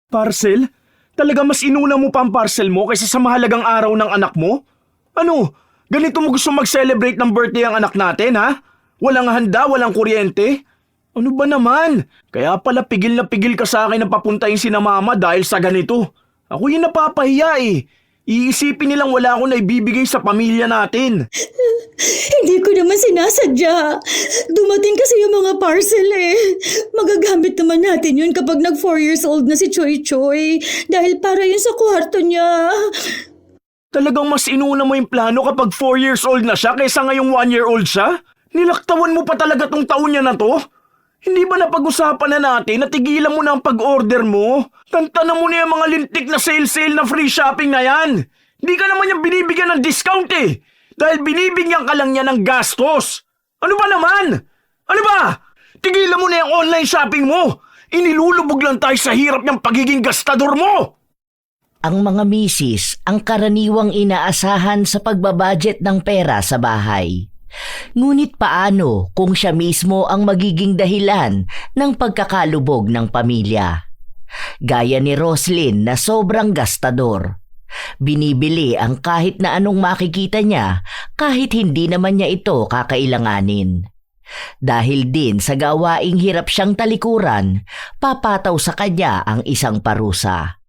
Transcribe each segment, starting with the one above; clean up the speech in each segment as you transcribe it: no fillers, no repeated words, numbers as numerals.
Parcel? Talaga mas inuna mo pa ang parcel mo kaysa sa mahalagang araw ng anak mo? Ano? Ganito mo gusto mag-celebrate ng birthday ang anak natin, ha? Walang handa, walang kuryente? Ano ba naman? Kaya pala pigil na pigil ka sa akin na papuntahin si na mama dahil sa ganito. Ako yung napapahiya eh. Iisipin nilang wala akong naibibigay sa pamilya natin. Hindi ko naman sinasadya. Dumating kasi yung mga parcel eh. Magagamit naman natin yun kapag nag 4 years old na si Choy Choy. Dahil para yun sa kwarto niya. Talagang mas inuna mo yung plano kapag 4 years old na siya kaysa ngayong 1-year-old siya? Nilaktawan mo pa talaga tong taon niya na to? Hindi ba napag-usapan na natin na tigilan mo na ang pag-order mo? Tantana mo na yung mga lintik na sale na free shopping na yan. Hindi ka naman yung binibigyan ng discount eh. Dahil binibigyan ka lang niya ng gastos. Ano ba naman? Ano ba? Tigilan mo na yung online shopping mo. Inilulubog lang tayo sa hirap ng pagiging gastador mo. Ang mga misis ang karaniwang inaasahan sa pagbabudget ng pera sa bahay. Ngunit paano kung siya mismo ang magiging dahilan ng pagkakalubog ng pamilya? Gaya ni Roslyn na sobrang gastador. Binibili ang kahit na anong makikita niya kahit hindi naman niya ito kakailanganin. Dahil din sa gawaing hirap siyang talikuran, papataw sa kanya ang isang parusa.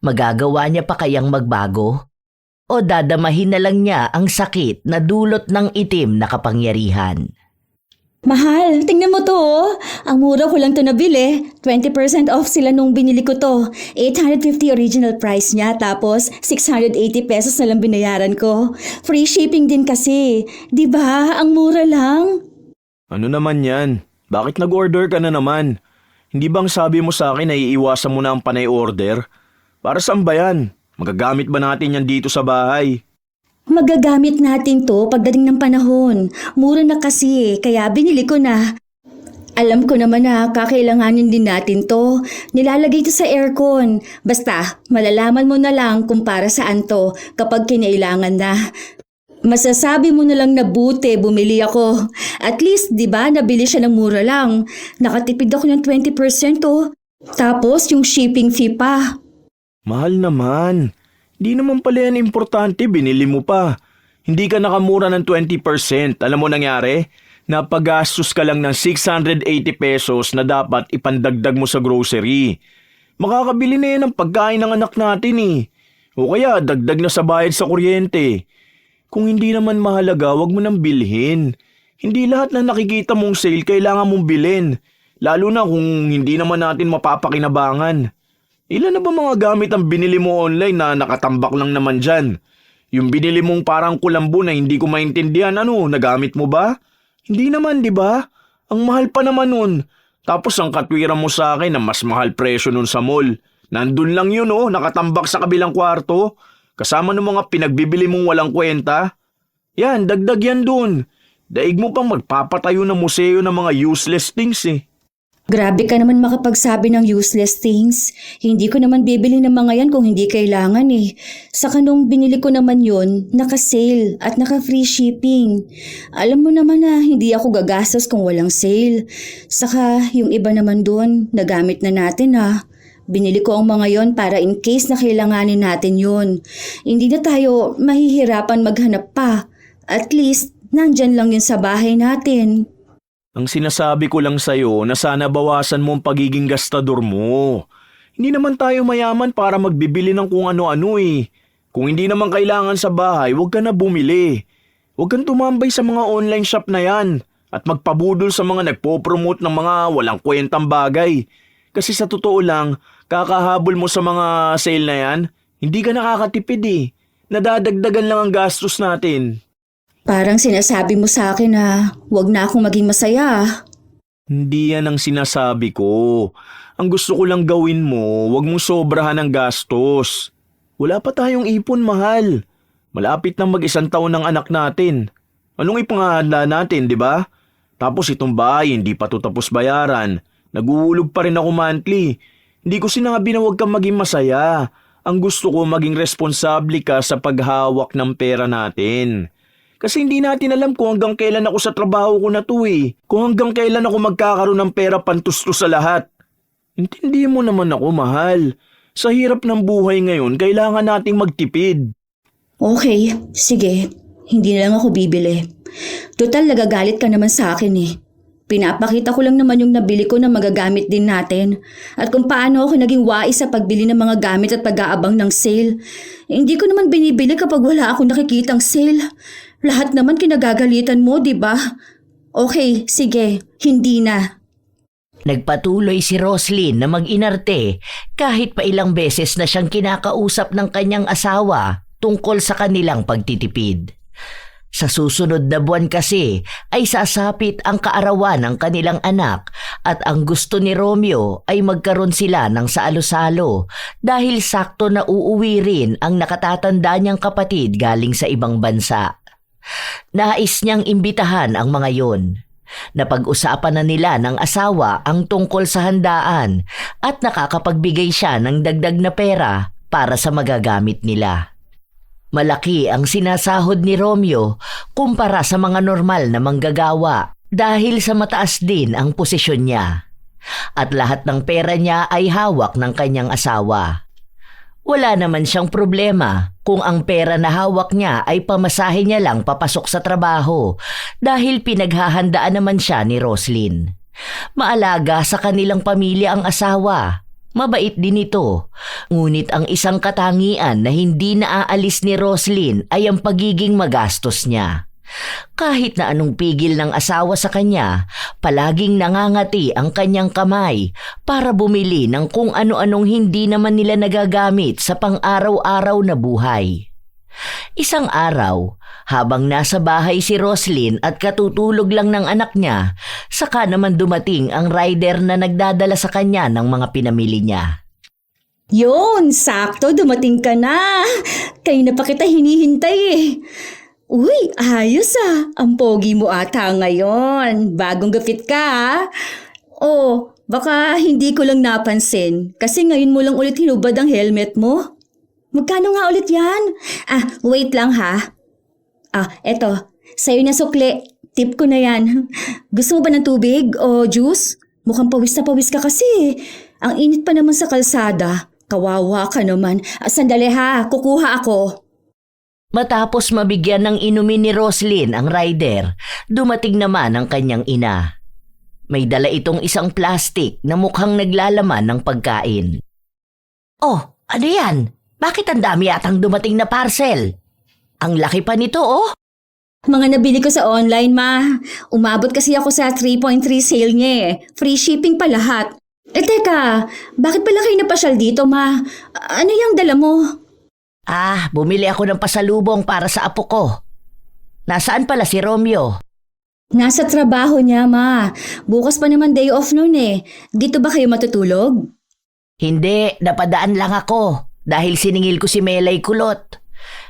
Magagawa niya pa kayang magbago? O dadamahin na lang niya ang sakit na dulot ng itim na kapangyarihan? Mahal, tingnan mo to oh. Ang mura ko lang to nabili. 20% off sila nung binili ko to. 850 original price niya tapos 680 pesos na lang binayaran ko. Free shipping din kasi. 'Di ba? Ang mura lang. Ano naman yan? Bakit nag-order ka na naman? Hindi bang sabi mo sa akin na iiwasan mo na ang panay order? Para saan ba yan? Magagamit ba natin yan dito sa bahay? Magagamit natin to pagdating ng panahon. Mura na kasi kaya binili ko na. Alam ko naman na kakailanganin din natin to. Nilalagay to sa aircon. Basta, malalaman mo na lang kung para saan to kapag kinailangan na. Masasabi mo na lang na buti bumili ako. At least, di ba, nabili siya ng mura lang. Nakatipid ako ng 20% oh. Tapos yung shipping fee pa. Mahal naman. Di naman pala yan importante, binili mo pa. Hindi ka nakamura ng 20%. Alam mo nangyari? Napagastos ka lang ng 680 pesos na dapat ipandagdag mo sa grocery. Makakabili na yan ng pagkain ng anak natin eh. O kaya dagdag na sa bayad sa kuryente. Kung hindi naman mahalaga, wag mo nang bilhin. Hindi lahat na nakikita mong sale kailangan mong bilhin. Lalo na kung hindi naman natin mapapakinabangan. Ilan na ba mga gamit ang binili mo online na nakatambak lang naman dyan? Yung binili mong parang kulambo na hindi ko maintindihan, nagamit mo ba? Hindi naman, di ba? Ang mahal pa naman nun. Tapos ang katwiran mo sa akin na mas mahal presyo nun sa mall. Nandun lang yun nakatambak sa kabilang kwarto. Kasama ng mga pinagbibili mong walang kwenta. Yan, dagdag yan dun. Daig mo pang magpapatayo ng museo ng mga useless things eh. Grabe ka naman makapagsabi ng useless things. Hindi ko naman bibili ng mga yan kung hindi kailangan eh. Saka nung binili ko naman yun, naka-sale at naka-free shipping. Alam mo naman na hindi ako gagastos kung walang sale. Saka yung iba naman doon, nagamit na natin ha. Binili ko ang mga yon para in case na kailanganin natin yun. Hindi na tayo mahihirapan maghanap pa. At least, nandyan lang yun sa bahay natin. Ang sinasabi ko lang sa'yo na sana bawasan mo ang pagiging gastador mo. Hindi naman tayo mayaman para magbibili ng kung ano-ano eh. Kung hindi naman kailangan sa bahay, huwag ka na bumili. Huwag kang tumambay sa mga online shop na yan at magpabudol sa mga nagpo-promote ng mga walang kwentang bagay. Kasi sa totoo lang, kakahabol mo sa mga sale na yan, hindi ka nakakatipid eh. Nadadagdagan lang ang gastos natin. Parang sinasabi mo sa akin na huwag na akong maging masaya. Hindi yan ang sinasabi ko. Ang gusto ko lang gawin mo, huwag mong sobrahan ng gastos. Wala pa tayong ipon, mahal. Malapit na mag-1 taon ng anak natin. Anong ipangahanda natin, di ba? Tapos itong bahay, hindi pa to tapos bayaran. Naguhulog pa rin ako monthly. Hindi ko sinabi na huwag kang maging masaya. Ang gusto ko maging responsable ka sa paghawak ng pera natin. Kasi hindi natin alam kung hanggang kailan ako sa trabaho ko na to eh. Kung hanggang kailan ako magkakaroon ng pera pantustos sa lahat. Intindi mo naman ako, mahal. Sa hirap ng buhay ngayon, kailangan nating magtipid. Okay, sige. Hindi na lang ako bibili. Total, nagagalit ka naman sa akin eh. Pinapakita ko lang naman yung nabili ko na magagamit din natin. At kung paano ako naging wais sa pagbili ng mga gamit at pag-aabang ng sale. Hindi ko naman binibili kapag wala akong nakikitang sale. Lahat naman kinagagalitan mo, di ba? Okay, sige. Hindi na. Nagpatuloy si Roslyn na mag-inarte kahit pa ilang beses na siyang kinakausap ng kanyang asawa tungkol sa kanilang pagtitipid. Sa susunod na buwan kasi ay sasapit ang kaarawan ng kanilang anak at ang gusto ni Romeo ay magkaroon sila ng salo-salo dahil sakto na uuwi rin ang nakatatanda niyang kapatid galing sa ibang bansa. Nais niyang imbitahan ang mga yon. Napag-usapan na nila ng asawa ang tungkol sa handaan at nakakapagbigay siya ng dagdag na pera para sa magagamit nila. Malaki ang sinasahod ni Romeo kumpara sa mga normal na manggagawa dahil sa mataas din ang posisyon niya. At lahat ng pera niya ay hawak ng kanyang asawa. Wala naman siyang problema kung ang pera na hawak niya ay pamasahe niya lang papasok sa trabaho dahil pinaghahandaan naman siya ni Roslyn. Maalaga sa kanilang pamilya ang asawa. Mabait din ito. Ngunit ang isang katangian na hindi naaalis ni Roslyn ay ang pagiging magastos niya. Kahit na anong pigil ng asawa sa kanya, palaging nangangati ang kanyang kamay para bumili ng kung ano-anong hindi naman nila nagagamit sa pang-araw-araw na buhay. Isang araw, habang nasa bahay si Roslyn at katutulog lang ng anak niya, saka naman dumating ang rider na nagdadala sa kanya ng mga pinamili niya. Yun, sakto, dumating ka na. Kayo na pa kita hinihintay eh. Uy, ayos ah. Ang pogi mo ata ngayon. Bagong gupit ka ah. Oh, baka hindi ko lang napansin. Kasi ngayon mo lang ulit hinubad ang helmet mo. Magkano nga ulit yan? Wait lang ha. Eto. Sa'yo na sukli. Tip ko na yan. Gusto mo ba ng tubig o juice? Mukhang pawis na pawis ka kasi. Ang init pa naman sa kalsada. Kawawa ka naman. Sandali ha, kukuha ako. Matapos mabigyan ng inumin ni Roslyn ang rider, dumating naman ang kanyang ina. May dala itong isang plastic na mukhang naglalaman ng pagkain. Oh, ano yan? Bakit ang dami yatang dumating na parcel? Ang laki pa nito oh. Mga nabili ko sa online ma. Umabot kasi ako sa 3.3 sale niya eh. Free shipping pa lahat. Teka, bakit pala kayo napasyal dito ma? Ano yung dala mo? Bumili ako ng pasalubong para sa apo ko. Nasaan pala si Romeo? Nasa trabaho niya ma. Bukas pa naman day off noon eh. Dito ba kayo matutulog? Hindi, napadaan lang ako dahil siningil ko si Melay Kulot.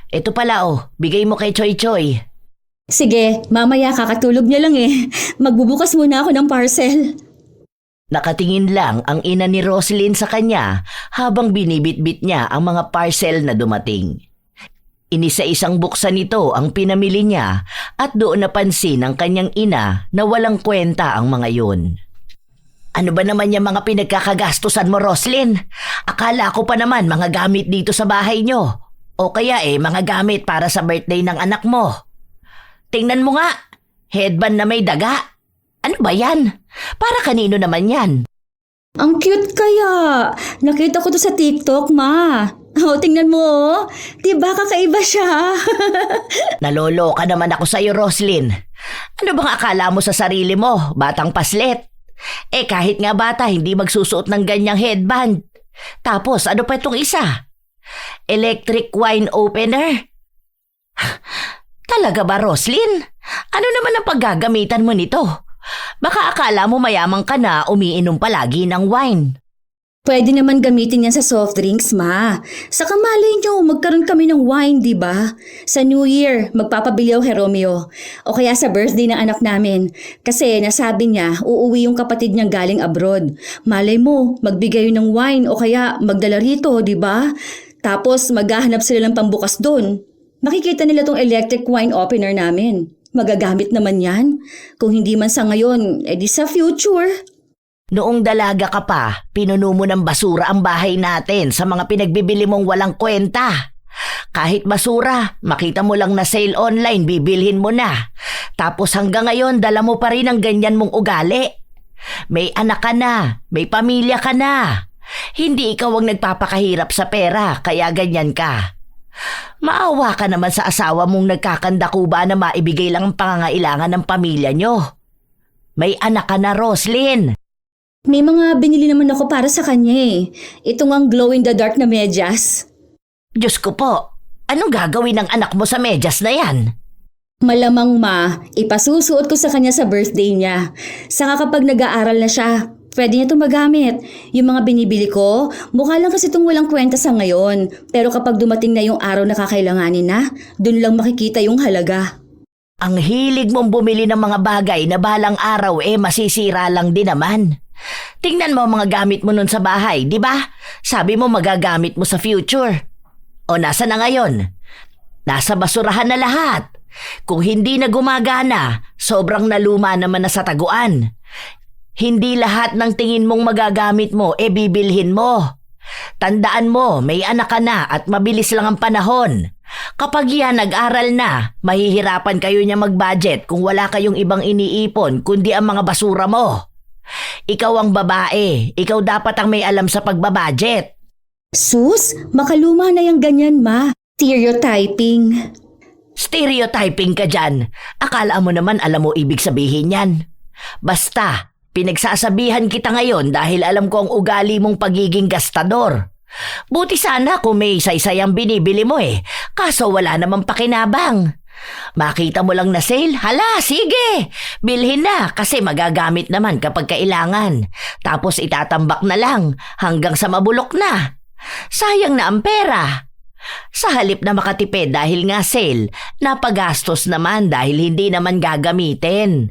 Ito pala bigay mo kay Choy Choy. Sige, mamaya kakatulog niya lang eh. Magbubukas muna ako ng parcel. Nakatingin lang ang ina ni Roslyn sa kanya habang binibitbit niya ang mga parcel na dumating. Inisa-isang buksan nito ang pinamili niya at doon napansin ng kanyang ina na walang kwenta ang mga yun. Ano ba naman yung mga pinagkakagastusan mo, Roslyn? Akala ko pa naman mga gamit dito sa bahay nyo. O kaya mga gamit para sa birthday ng anak mo. Tingnan mo nga, headband na may daga. Ano ba yan? Para kanino naman yan? Ang cute kaya. Nakita ko to sa TikTok, ma. Tingnan mo. Diba kakaiba siya? Naloloka naman ako sa'yo, Roslyn. Ano bang akala mo sa sarili mo, batang paslet? Kahit nga bata, hindi magsusuot ng ganyang headband. Tapos, ano pa itong isa? Electric wine opener? Talaga ba, Roslyn? Ano naman ang paggagamitan mo nito? Baka akala mo mayamang ka na umiinom palagi ng wine. Pwede naman gamitin yan sa soft drinks, ma. Saka malay nyo, magkaroon kami ng wine, di ba? Sa New Year, magpapabili ako kay Romeo. O kaya sa birthday ng anak namin. Kasi nasabi niya, uuwi yung kapatid niyang galing abroad. Malay mo, magbigay yun ng wine o kaya magdala rito, di ba? Tapos maghahanap sila ng pambukas doon. Makikita nila tong electric wine opener namin. Magagamit naman yan. Kung hindi man sa ngayon, edi sa future. Noong dalaga ka pa, pinuno mo ng basura ang bahay natin sa mga pinagbibili mong walang kwenta. Kahit basura, makita mo lang na sale online, bibilhin mo na. Tapos hanggang ngayon, dala mo pa rin ang ganyan mong ugali. May anak ka na, may pamilya ka na. Hindi ikaw ang nagpapakahirap sa pera, kaya ganyan ka. Maawa ka naman sa asawa mong nagkakandakuba na maibigay lang ang pangangailangan ng pamilya nyo. May anak ka na, Roslyn. May mga binili naman ako para sa kanya eh. Ito ngang glow-in-the-dark na medyas. Diyos ko po, anong gagawin ng anak mo sa medyas na yan? Malamang ma, ipasusuot ko sa kanya sa birthday niya. Saka kapag nag-aaral na siya, pwede niya itong magamit. Yung mga binibili ko, mukha lang kasi itong walang kwenta sa ngayon. Pero kapag dumating na yung araw na kakailanganin na, dun lang makikita yung halaga. Ang hilig mong bumili ng mga bagay na balang araw masisira lang din naman. Tingnan mo ang mga gamit mo nun sa bahay, di ba? Sabi mo magagamit mo sa future. O nasa na ngayon? Nasa basurahan na lahat. Kung hindi na gumagana, sobrang naluma naman na sa taguan. Hindi lahat ng tingin mong magagamit mo bibilhin mo. Tandaan mo, may anak ka na at mabilis lang ang panahon. Kapag yan nag-aral na, mahihirapan kayo niya mag-budget kung wala kayong ibang iniipon kundi ang mga basura mo. Ikaw ang babae, ikaw dapat ang may alam sa pagbabudget. Sus, makaluma na yung ganyan ma. Stereotyping. Stereotyping ka dyan. Akala mo naman alam mo ibig sabihin yan. Basta, pinagsasabihan kita ngayon dahil alam ko ang ugali mong pagiging gastador. Buti sana kung may isaysay ang binibili mo kaso wala namang pakinabang. Makita mo lang na sale, hala sige, bilhin na kasi magagamit naman kapag kailangan. Tapos itatambak na lang hanggang sa mabulok na. Sayang na ang pera. Sa halip na makatipid dahil nga sale, napagastos naman dahil hindi naman gagamitin.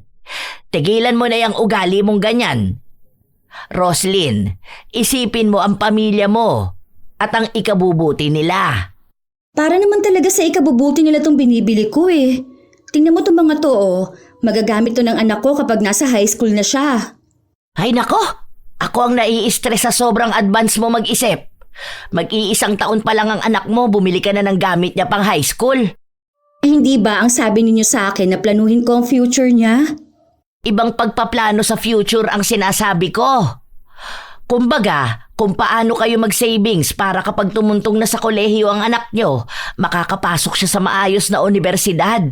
Tigilan mo na yung ugali mong ganyan. Roslyn, isipin mo ang pamilya mo at ang ikabubuti nila. Para naman talaga sa ikabubuti nila tong binibili ko eh. Tingnan mo tong mga to Magagamit to ng anak ko kapag nasa high school na siya. Ay nako, ako ang nai-stress sa sobrang advance mo mag-isip. Mag-iisang taon pa lang ang anak mo, bumili ka na ng gamit niya pang high school. Hindi ba ang sabi ninyo sa akin na planuhin ko ang future niya? Ibang pagpaplano sa future ang sinasabi ko. Kumbaga, kung paano kayo mag-savings para kapag tumuntong na sa kolehiyo ang anak nyo, makakapasok siya sa maayos na universidad.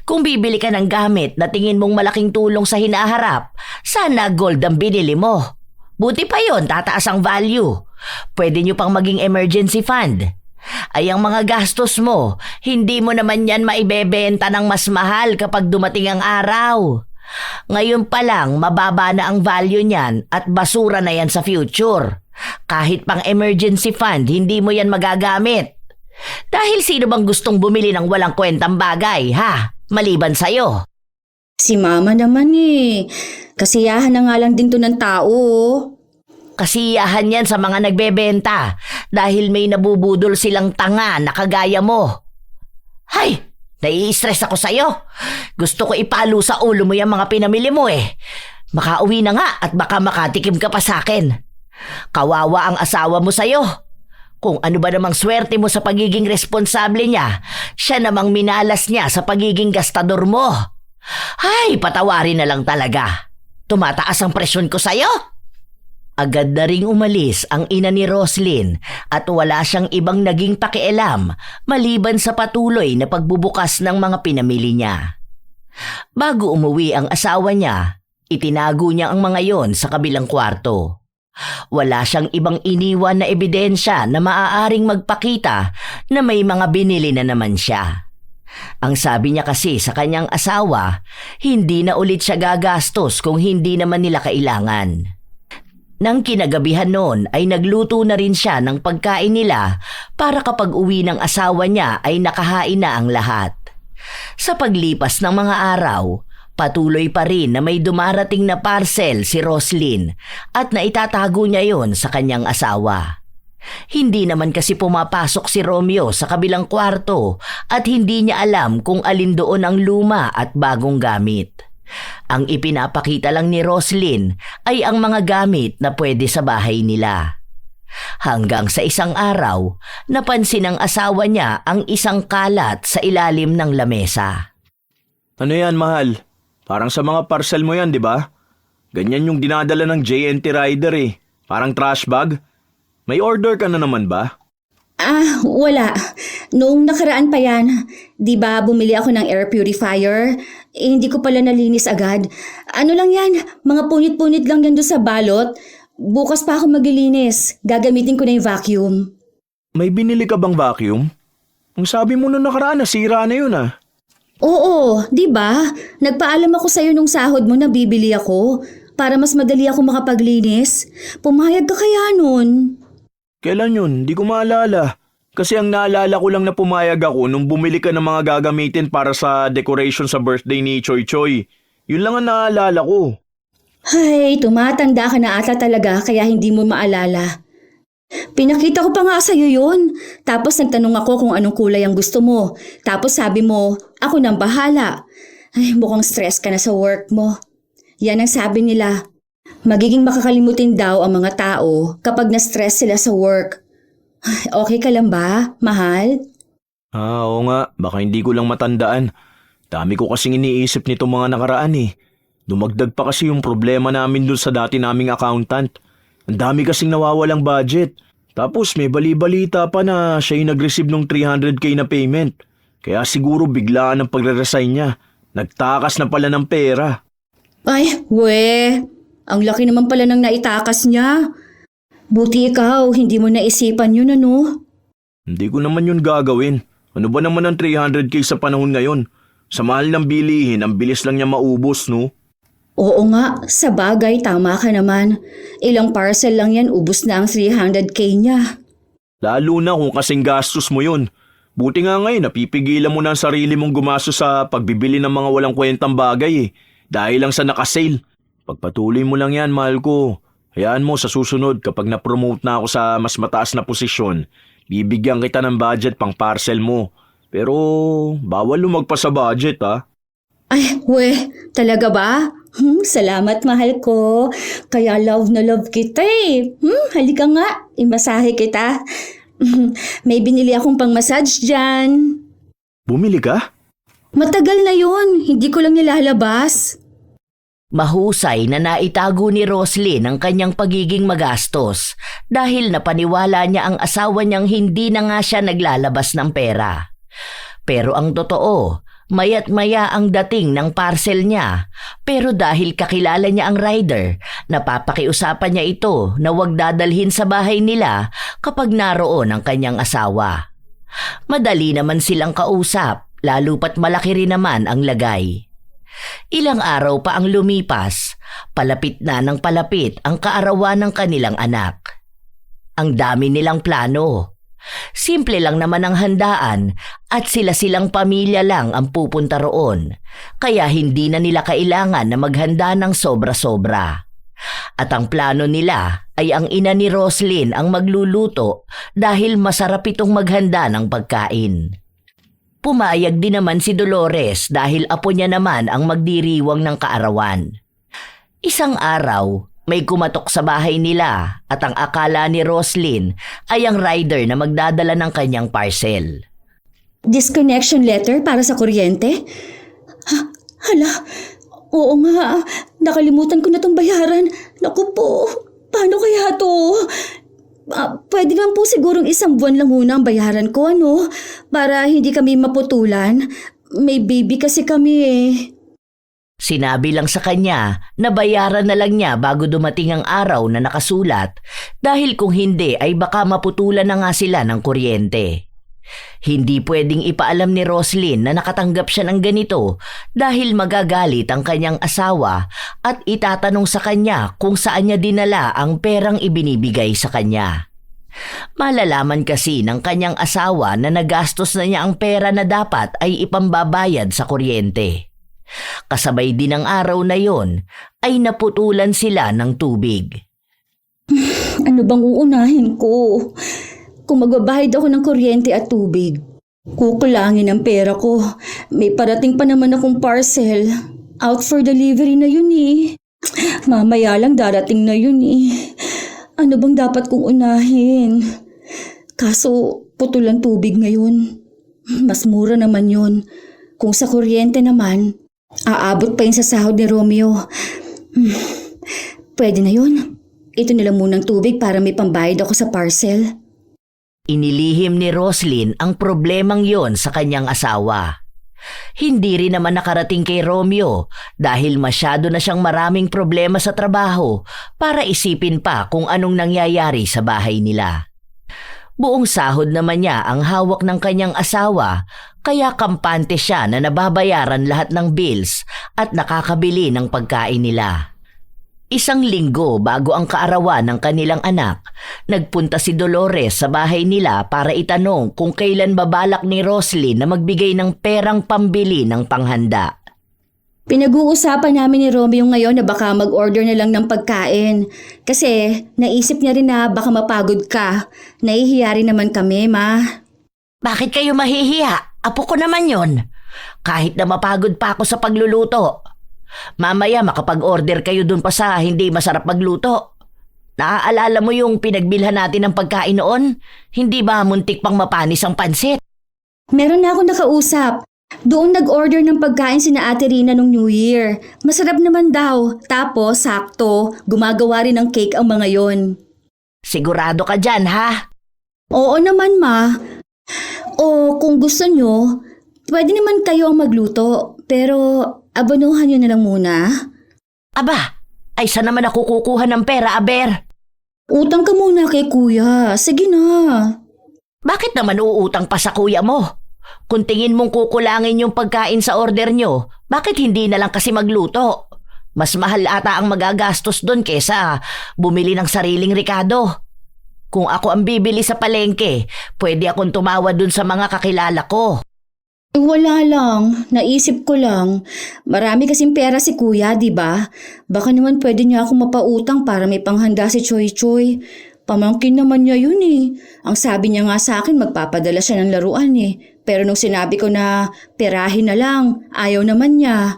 Kung bibili ka ng gamit na tingin mong malaking tulong sa hinaharap, sana gold ang binili mo. Buti pa yon, tataas ang value. Pwede nyo pang maging emergency fund. Ay ang mga gastos mo, hindi mo naman yan maibebenta ng mas mahal kapag dumating ang araw. Ngayon pa lang, mababa na ang value niyan at basura na yan sa future. Kahit pang emergency fund, hindi mo yan magagamit. Dahil sino bang gustong bumili ng walang kwentang bagay, ha? Maliban sa'yo. Si mama naman Kasiyahan na nga lang din to ng tao. Kasiyahan yan sa mga nagbebenta dahil may nabubudol silang tanga na kagaya mo. Hay! Nai-stress ako sa'yo. Gusto ko ipalo sa ulo mo yung mga pinamili mo Makauwi na nga at baka makatikim ka pa sa akin. Kawawa ang asawa mo sa'yo. Kung ano ba namang swerte mo sa pagiging responsable niya, siya namang minalas niya sa pagiging gastador mo. Hay, patawarin na lang talaga. Tumataas ang presyon ko sa'yo. Agad na ring umalis ang ina ni Roslyn at wala siyang ibang naging pakialam maliban sa patuloy na pagbubukas ng mga pinamili niya. Bago umuwi ang asawa niya, itinago niya ang mga yon sa kabilang kwarto. Wala siyang ibang iniwan na ebidensya na maaaring magpakita na may mga binili na naman siya. Ang sabi niya kasi sa kanyang asawa, hindi na ulit siya gagastos kung hindi naman nila kailangan. Nang kinagabihan noon ay nagluto na rin siya ng pagkain nila para kapag uwi ng asawa niya ay nakahain na ang lahat. Sa paglipas ng mga araw, patuloy pa rin na may dumarating na parcel si Roslyn at naitatago niya yon sa kanyang asawa. Hindi naman kasi pumapasok si Romeo sa kabilang kwarto at hindi niya alam kung alin doon ang luma at bagong gamit. Ang ipinapakita lang ni Roslyn ay ang mga gamit na pwede sa bahay nila. Hanggang sa isang araw, napansin ng asawa niya ang isang kalat sa ilalim ng lamesa. Ano yan, mahal? Parang sa mga parcel mo yan, di ba? Ganyan yung dinadala ng JNT Rider eh. Parang trash bag. May order ka na naman ba? Wala. Noong nakaraan pa yan, di ba bumili ako ng air purifier? Hindi ko pala nalinis agad. Ano lang yan, mga punit-punit lang yan doon sa balot. Bukas pa ako maglilinis. Gagamitin ko na yung vacuum. May binili ka bang vacuum? Ang sabi mo nung nakaraan, nasira na yun ah. Oo, di ba? Nagpaalam ako sa'yo nung sahod mo na bibili ako para mas madali ako makapaglinis. Pumayag ka kaya nun? Kailan yun? Di ko maalala. Kasi ang naalala ko lang na pumayag ako nung bumili ka ng mga gagamitin para sa decoration sa birthday ni Choy Choy. Yun lang ang naalala ko. Ay, tumatanda ka na ata talaga kaya hindi mo maalala. Pinakita ko pa nga sa'yo yun. Tapos nagtanong ako kung anong kulay ang gusto mo. Tapos sabi mo, ako nang bahala. Ay, mukhang stress ka na sa work mo. Yan ang sabi nila. Magiging makakalimutin daw ang mga tao kapag na-stress sila sa work. Okay ka lang ba, mahal? Oo nga. Baka hindi ko lang matandaan. Dami ko kasing iniisip nito mga nakaraan eh. Dumagdag pa kasi yung problema namin dun sa dati naming accountant. Ang dami kasing nawawalang budget. Tapos may bali-balita pa na siya yung nag-receive ng 300k na payment. Kaya siguro biglaan ang pagre-resign niya. Nagtakas na pala ng pera. Ay, ang laki naman pala ng naitakas niya. Buti ikaw, hindi mo naisipan yun ano? Hindi ko naman yun gagawin. Ano ba naman ang 300k sa panahon ngayon? Sa mahal ng bilihin, ang bilis lang niya maubos, no? Oo nga, sa bagay tama ka naman. Ilang parcel lang yan, ubos na ang 300k niya. Lalo na kung kasing gastos mo yun. Buti nga ngayon, napipigilan mo na ang sarili mong gumastos sa pagbibili ng mga walang kwentang bagay eh. Dahil lang sa nakasale. Pagpatuloy mo lang yan, mahal ko. Hayaan mo sa susunod kapag na-promote na ako sa mas mataas na posisyon, bibigyan kita ng budget pang parcel mo. Pero bawal lumagpas sa budget ha. Ay, talaga ba? Salamat mahal ko. Kaya love na love kita eh. Halika nga, imasahe kita. May binili akong pang-massage dyan. Bumili ka? Matagal na yun, hindi ko lang nilalabas. Mahusay na naitago ni Roslyn ang kanyang pagiging magastos dahil napaniwala niya ang asawa niyang hindi na nga siya naglalabas ng pera. Pero ang totoo, maya't maya ang dating ng parcel niya, pero dahil kakilala niya ang rider, napapakiusapan niya ito na huwag dadalhin sa bahay nila kapag naroon ang kanyang asawa. Madali naman silang kausap, lalo pat malaki rin naman ang lagay. Ilang araw pa ang lumipas, palapit na ng palapit ang kaarawan ng kanilang anak. Ang dami nilang plano. Simple lang naman ang handaan at sila-silang pamilya lang ang pupunta roon, kaya hindi na nila kailangan na maghanda ng sobra-sobra. At ang plano nila ay ang ina ni Roslyn ang magluluto dahil masarap itong maghanda ng pagkain. Pumayag din naman si Dolores dahil apo niya naman ang magdiriwang ng kaarawan. Isang araw, may kumatok sa bahay nila at ang akala ni Roslyn ay ang rider na magdadala ng kanyang parcel. Disconnection letter para sa kuryente? Hala, oo nga, nakalimutan ko na tong bayaran. Naku po, paano kaya to? Pwede naman po sigurong 1 buwan lang muna ang bayaran ko, ano? Para hindi kami maputulan. May baby kasi kami eh. Sinabi lang sa kanya na bayaran na lang niya bago dumating ang araw na nakasulat dahil kung hindi ay baka maputulan na nga sila ng kuryente. Hindi pwedeng ipaalam ni Roslyn na nakatanggap siya ng ganito dahil magagalit ang kanyang asawa at itatanong sa kanya kung saan niya dinala ang perang ibinibigay sa kanya. Malalaman kasi ng kanyang asawa na nagastos na niya ang pera na dapat ay ipambabayad sa kuryente. Kasabay din ng araw na yon ay naputulan sila ng tubig. Ano bang uunahin ko? Kung magbabayad ako ng kuryente at tubig, kukulangin ang pera ko. May parating pa naman akong parcel. Out for delivery na yun eh. Mamaya lang darating na yun eh. Ano bang dapat kong unahin? Kaso putol ang tubig ngayon. Mas mura naman yun. Kung sa kuryente naman, aabot pa yun sa sahod ni Romeo. Pwede na yun. Ito na lang munang tubig para may pambayad ako sa parcel. Inilihim ni Roslyn ang problemang yon sa kanyang asawa. Hindi rin naman nakarating kay Romeo dahil masyado na siyang maraming problema sa trabaho para isipin pa kung anong nangyayari sa bahay nila. Buong sahod naman niya ang hawak ng kanyang asawa kaya kampante siya na nababayaran lahat ng bills at nakakabili ng pagkain nila. Isang linggo bago ang kaarawan ng kanilang anak, nagpunta si Dolores sa bahay nila para itanong kung kailan babalak ni Roslyn na magbigay ng perang pambili ng panghanda. Pinag-uusapan namin ni Romeo ngayon na baka mag-order na lang ng pagkain. Kasi naisip niya rin na baka mapagod ka. Nahihiya rin naman kami, ma. Bakit kayo mahihiya? Apo ko naman yon. Kahit na mapagod pa ako sa pagluluto. Mamaya makapag-order kayo dun pa sa hindi masarap magluto. Naaalala mo yung pinagbilhan natin ng pagkain noon? Hindi ba muntik pang mapanis ang pansit? Meron na akong nakausap. Doon nag-order ng pagkain sina Ate Rina nung New Year. Masarap naman daw. Tapos, sakto, gumagawa rin ng cake ang mga yon. Sigurado ka dyan, ha? Oo naman, ma. O kung gusto nyo, pwede naman kayo ang magluto. Pero abanuhan nyo na lang muna. Aba, ay saan naman ako kukuha ng pera, Aber? Utang ka muna kay kuya. Sige na. Bakit naman uutang pa sa kuya mo? Kung tingin mong kukulangin yung pagkain sa order nyo, bakit hindi na lang kasi magluto? Mas mahal ata ang magagastos doon kesa bumili ng sariling Ricardo. Kung ako ang bibili sa palengke, pwede akong tumawad doon sa mga kakilala ko. Wala lang. Naisip ko lang. Marami kasing pera si kuya, di ba? Baka naman pwede niya ako mapautang para may panghanda si Choy Choy. Pamangkin naman niya yun eh. Ang sabi niya nga sa akin, magpapadala siya ng laruan eh. Pero nung sinabi ko na perahin na lang, ayaw naman niya.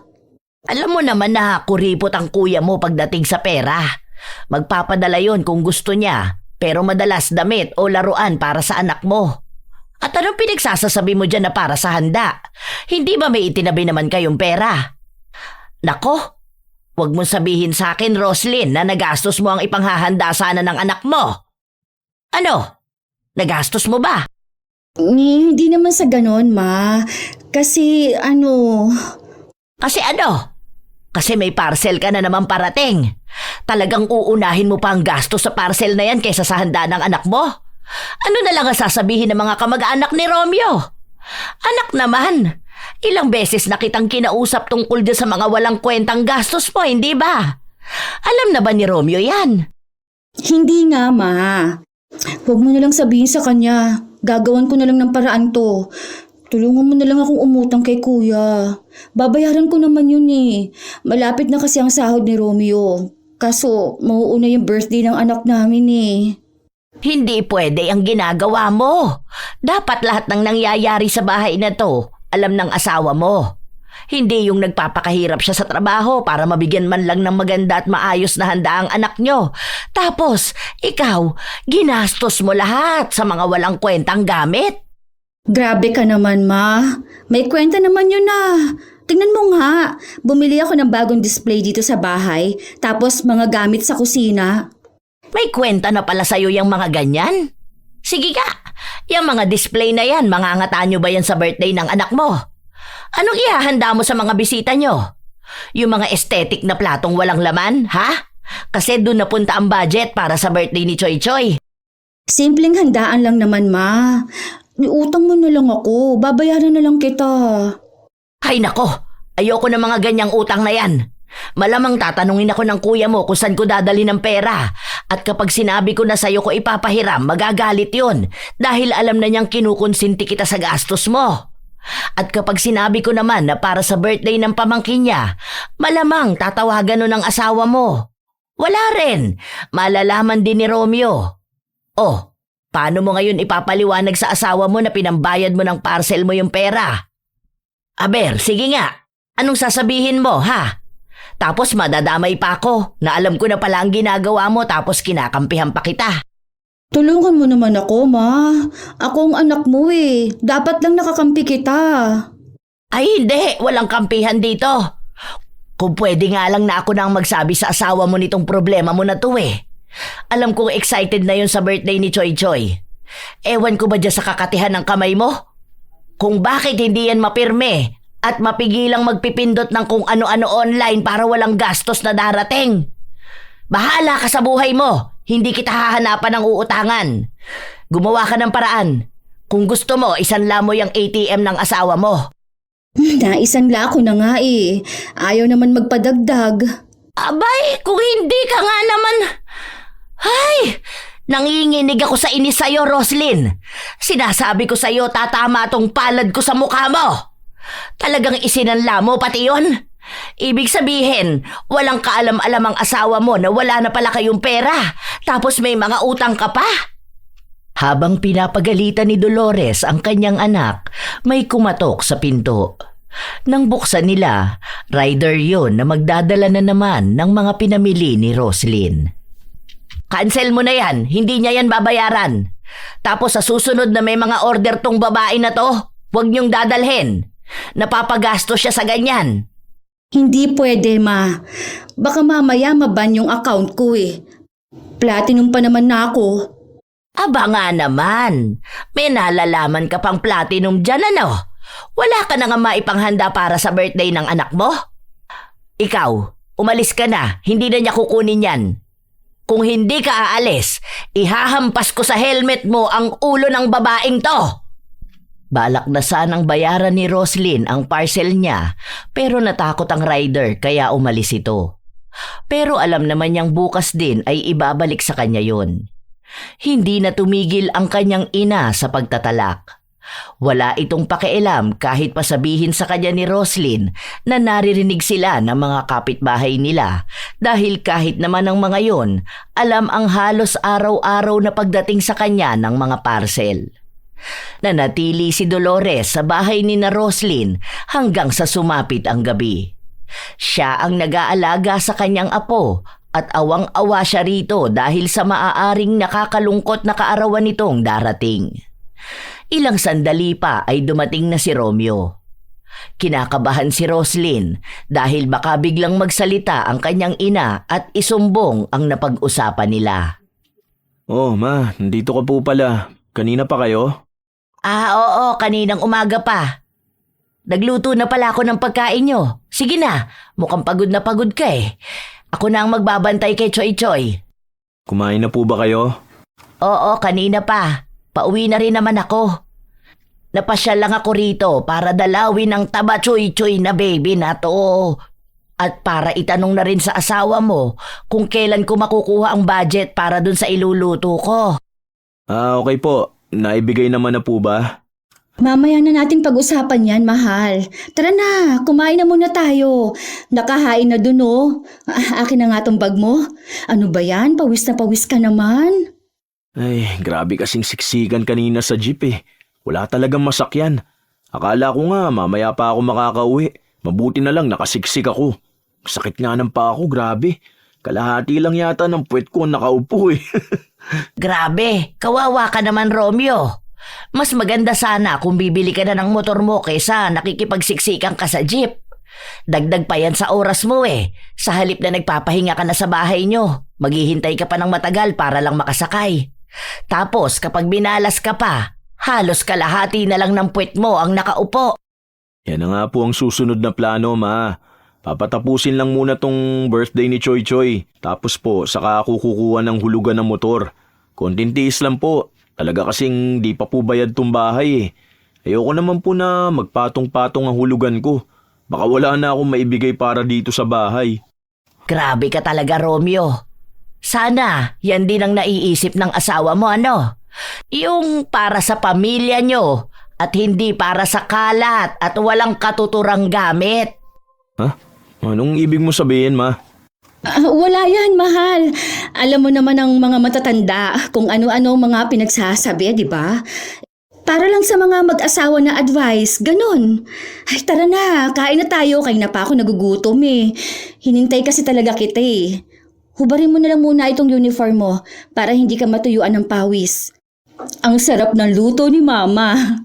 Alam mo naman na kuripot ang kuya mo pagdating sa pera. Magpapadala yon kung gusto niya, pero madalas damit o laruan para sa anak mo. At anong pinagsasasabi mo dyan na para sa handa? Hindi ba may itinabi naman kayong pera? Nako, huwag mong sabihin sa akin, Roslyn, na nagastos mo ang ipanghahanda sana ng anak mo. Ano? Nagastos mo ba? Hindi naman sa ganon, ma. Kasi Kasi ano? Kasi may parcel ka na naman parating. Talagang uunahin mo pa ang gastos sa parcel na yan kaysa sa handa ng anak mo? Ano na lang ang sasabihin ng mga kamag-anak ni Romeo? Anak naman, ilang beses na kitang kinausap tungkol dyan sa mga walang kwentang gastos mo, hindi ba? Alam na ba ni Romeo yan? Hindi nga, ma. Huwag mo na lang sabihin sa kanya. Gagawan ko na lang ng paraan to. Tulungan mo na lang akong umutang kay kuya. Babayaran ko naman yun eh. Malapit na kasi ang sahod ni Romeo. Kaso, mauuna yung birthday ng anak namin eh. Hindi pwede ang ginagawa mo. Dapat lahat ng nangyayari sa bahay na to, alam ng asawa mo. Hindi yung nagpapakahirap siya sa trabaho para mabigyan man lang ng maganda at maayos na handa ang anak nyo. Tapos, ikaw, ginastos mo lahat sa mga walang kwentang gamit. Grabe ka naman, ma. May kwenta naman yun na. Tingnan mo nga, bumili ako ng bagong display dito sa bahay, tapos mga gamit sa kusina. May kwenta na pala sa'yo yung mga ganyan? Sige ka, yung mga display na yan, mangangataan nyo ba yan sa birthday ng anak mo? Anong ihahanda mo sa mga bisita nyo? Yung mga aesthetic na platong walang laman, ha? Kasi doon napunta ang budget para sa birthday ni Choy Choy. Simpleng handaan lang naman, ma. Iutang mo na lang ako, babayaran na lang kita. Ay nako, ayoko ng mga ganyang utang na yan. Malamang tatanungin ako ng kuya mo kung saan ko dadali ng pera. At kapag sinabi ko na sa'yo ko ipapahiram, magagalit yun. Dahil alam na niyang kinukonsinti kita sa gastos mo. At kapag sinabi ko naman na para sa birthday ng pamangkin niya, malamang tatawagan nun ng asawa mo. Wala rin. Malalaman din ni Romeo. Oh, paano mo ngayon ipapaliwanag sa asawa mo na pinambayad mo ng parcel mo yung pera? Aber, sige nga. Anong sasabihin mo, ha? Tapos madadamay pa ako na alam ko na pala ang ginagawa mo tapos kinakampihan pa kita. Tulungan mo naman ako, ma. Ako ang anak mo eh. Dapat lang nakakampi kita. Ay hindi, walang kampihan dito. Kung pwede nga lang na ako nang magsabi sa asawa mo nitong problema mo na to eh. Alam kong excited na yun sa birthday ni Choy Choy. Ewan ko ba dyan sa kakatihan ng kamay mo? Kung bakit hindi yan mapirme at mapigilang magpipindot ng kung ano-ano online para walang gastos na darating. Bahala ka sa buhay mo. Hindi kita hahanapan ng uutangan. Gumawa ka ng paraan. Kung gusto mo, isanla mo yung ATM ng asawa mo. Naisanla ko na nga eh. Ayaw naman magpadagdag. Abay, kung hindi ka nga naman... Ay, nanginginig ako sa inis sa'yo, Roslyn. Sinasabi ko sa'yo, tatama tong palad ko sa mukha mo. Talagang isinanla mo pati yun? Ibig sabihin, walang kaalam-alam ang asawa mo na wala na pala kayong pera, tapos may mga utang ka pa? Habang pinapagalitan ni Dolores ang kanyang anak, may kumatok sa pinto. Nang buksan nila, rider yon na magdadala na naman ng mga pinamili ni Roslyn. Cancel mo na yan, hindi niya yan babayaran. Tapos sa susunod na may mga order tong babae na to, huwag niyong dadalhin. Napapagasto siya sa ganyan. Hindi pwede, ma. Baka mamaya maban yung account ko eh. Platinum pa naman na ako. Aba nga naman, may nalalaman ka pang platinum dyan ano? Wala ka na nga maipanghanda para sa birthday ng anak mo? Ikaw, umalis ka na, hindi na niya kukunin yan. Kung hindi ka aalis, ihahampas ko sa helmet mo ang ulo ng babaeng to. Balak na sanang bayaran ni Roslyn ang parcel niya pero natakot ang rider kaya umalis ito. Pero alam naman niyang bukas din ay ibabalik sa kanya yun. Hindi na tumigil ang kanyang ina sa pagtatalak. Wala itong pakialam kahit pasabihin sa kanya ni Roslyn na naririnig sila ng mga kapitbahay nila dahil kahit naman ang mga yon, alam ang halos araw-araw na pagdating sa kanya ng mga parcel. Nanatili si Dolores sa bahay ni na Roslyn hanggang sa sumapit ang gabi. Siya ang nag-aalaga sa kanyang apo at awang-awa siya rito dahil sa maaaring nakakalungkot na kaarawan nitong darating. Ilang sandali pa ay dumating na si Romeo. Kinakabahan si Roslyn dahil baka biglang magsalita ang kanyang ina at isumbong ang napag-usapan nila. Oh, ma, nandito ka po pala. Kanina pa kayo? Oo, kaninang umaga pa. Nagluto na pala ako ng pagkain nyo. Sige na, mukhang pagod na pagod ka eh. Ako na ang magbabantay kay Choy Choy. Kumain na po ba kayo? Oo, kanina pa. Pauwi na rin naman ako. Napasyal lang ako rito para dalawin ang taba Choy Choy na baby na to. At para itanong na rin sa asawa mo kung kailan ko makukuha ang budget para dun sa iluluto ko. Okay po. Naibigay naman na po ba? Mamaya na natin pag-usapan yan, mahal. Tara na, kumain na muna tayo. Nakahain na dun oh. Akin na nga tong bag mo. Ano ba yan? Pawis na pawis ka naman. Ay, grabe kasing siksikan kanina sa jeep eh. Wala talagang masakyan. Akala ko nga mamaya pa ako makakauwi. Mabuti na lang nakasiksik ako. Sakit nga ng paa ko, grabe. Kalahati lang yata ng puwet ko nakaupo eh. Grabe, kawawa ka naman Romeo. Mas maganda sana kung bibili ka na ng motor mo kaysa nakikipagsiksikan ka sa jeep. Dagdag pa yan sa oras mo eh. Sa halip na nagpapahinga ka na sa bahay nyo, maghihintay ka pa ng matagal para lang makasakay. Tapos kapag binalas ka pa, halos kalahati na lang ng puwet mo ang nakaupo. Yan na nga po ang susunod na plano, ma. Papatapusin lang muna tong birthday ni Choy Choy. Tapos po, saka ako kukuha ng hulugan ng motor. Konting tiis lang po. Talaga kasing di pa po bayad tong bahay eh. Ayoko naman po na magpatong-patong ang hulugan ko. Baka wala na akong maibigay para dito sa bahay. Grabe ka talaga Romeo. Sana yan din ang naiisip ng asawa mo ano? Yung para sa pamilya nyo at hindi para sa kalat at walang katuturang gamit. Ha? Anong ibig mo sabihin, ma? Wala yan, mahal. Alam mo naman ang mga matatanda kung ano-ano mga pinagsasabi, di ba? Para lang sa mga mag-asawa na advice, ganun. Ay, tara na, kain na tayo. Kaya na pa ako nagugutom eh. Hinintay kasi talaga kita eh. Hubarin mo na lang muna itong uniform mo para hindi ka matuyuan ng pawis. Ang sarap ng luto ni Mama.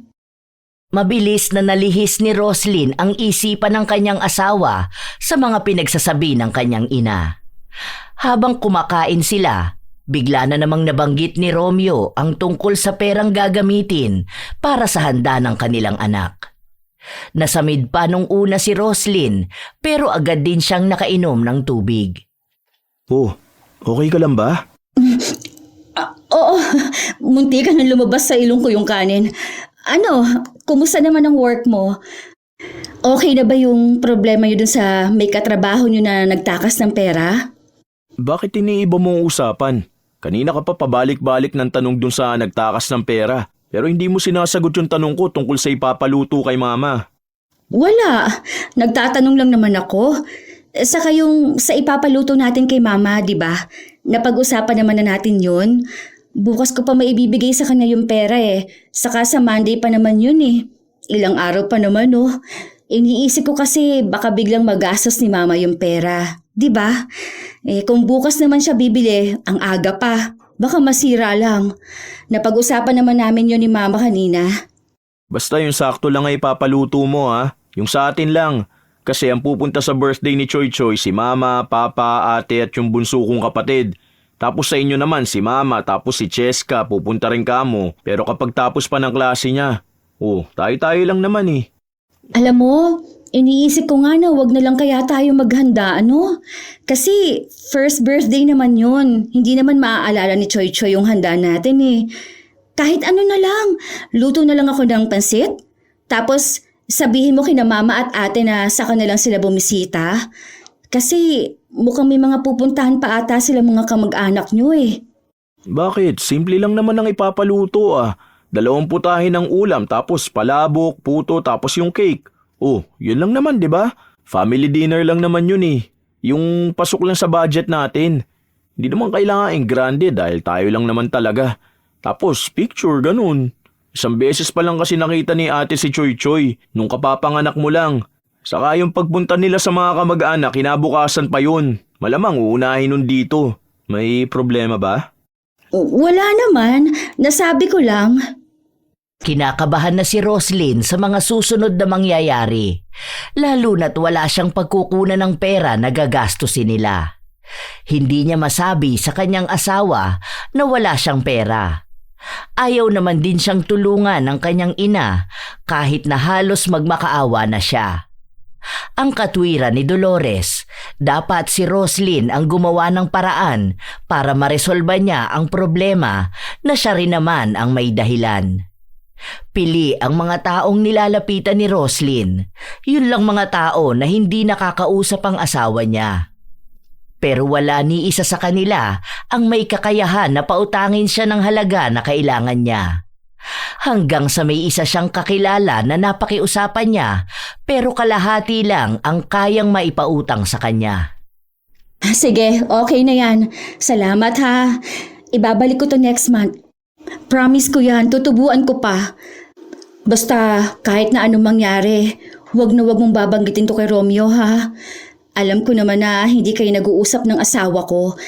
Mabilis na nalihis ni Roslyn ang isipan ng kanyang asawa sa mga pinagsasabi ng kanyang ina. Habang kumakain sila, bigla na namang nabanggit ni Romeo ang tungkol sa perang gagamitin para sa handa ng kanilang anak. Nasamid pa nung una si Roslyn pero agad din siyang nakainom ng tubig. Oh, okay ka lang ba? Oo, munti ka nang lumabas sa ilong ko yung kanin. Ano, kumusta naman ang work mo? Okay na ba yung problema yun dun sa may katrabaho nyo na nagtakas ng pera? Bakit iniiba mo ang usapan? Kanina ka pa pabalik-balik ng tanong dun sa nagtakas ng pera. Pero hindi mo sinasagot yung tanong ko tungkol sa ipapaluto kay Mama. Wala, nagtatanong lang naman ako. Saka yung sa ipapaluto natin kay Mama, di ba? Napag-usapan naman na natin yun. Bukas ko pa maibibigay sa kanya yung pera eh. Saka sa Monday pa naman yun eh. Ilang araw pa naman oh. Iniisip ko kasi baka biglang magastos ni Mama yung pera. Di ba? Kung bukas naman siya bibili, ang aga pa. Baka masira lang. Napag-usapan naman namin yun ni Mama kanina. Basta yung sakto lang ay ipapaluto mo ha. Yung sa atin lang. Kasi ang pupunta sa birthday ni Choy Choy si Mama, Papa, Ate at yung bunso kong kapatid. Tapos sa inyo naman si Mama, tapos si Cheska, pupunta rin kamo. Pero kapag tapos pa ng klase niya, tayo-tayo lang naman eh. Alam mo, iniisip ko nga na wag na lang kaya tayo maghanda, ano? Kasi first birthday naman yun. Hindi naman maaalala ni Choy Choy yung handa natin eh. Kahit ano na lang, luto na lang ako ng pansit. Tapos sabihin mo kina Mama at Ate na saka na lang sila bumisita. Kasi mukhang may mga pupuntahan pa ata sila mga kamag-anak nyo eh. Bakit? Simple lang naman ang ipapaluto ah. 2 putahe ng ulam tapos palabok, puto tapos yung cake. Yun lang naman 'di ba? Family dinner lang naman yun eh. Yung pasok lang sa budget natin. Hindi naman kailangan grande dahil tayo lang naman talaga. Tapos picture ganun. 1 beses pa lang kasi nakita ni ate si Choy Choy nung kapapanganak mo lang. Saka yung pagpunta nila sa mga kamag-anak kinabukasan pa yun. Malamang uunahin nun dito. May problema ba? Wala naman, nasabi ko lang. Kinakabahan na si Roslyn sa mga susunod na mangyayari, lalo na't wala siyang pagkukunan ng pera na gagastusin nila. Hindi niya masabi sa kanyang asawa na wala siyang pera. Ayaw naman din siyang tulungan ng kanyang ina kahit na halos magmakaawa na siya. Ang katwiran ni Dolores, dapat si Roslyn ang gumawa ng paraan para maresolba niya ang problema na siya rin naman ang may dahilan. Pili ang mga taong nilalapitan ni Roslyn. Yun lang mga tao na hindi nakakausap ang asawa niya. Pero wala ni isa sa kanila ang may kakayahan na pautangin siya ng halaga na kailangan niya. Hanggang sa may isa siyang kakilala na napakiusapan niya pero kalahati lang ang kayang maipautang sa kanya. Sige, okay na yan. Salamat ha. Ibabalik ko to next month. Promise ko yan, tutubuan ko pa. Basta kahit na anong mangyari, wag na wag mong babanggitin to kay Romeo ha. Alam ko naman na hindi kayo nag-uusap ng asawa ko.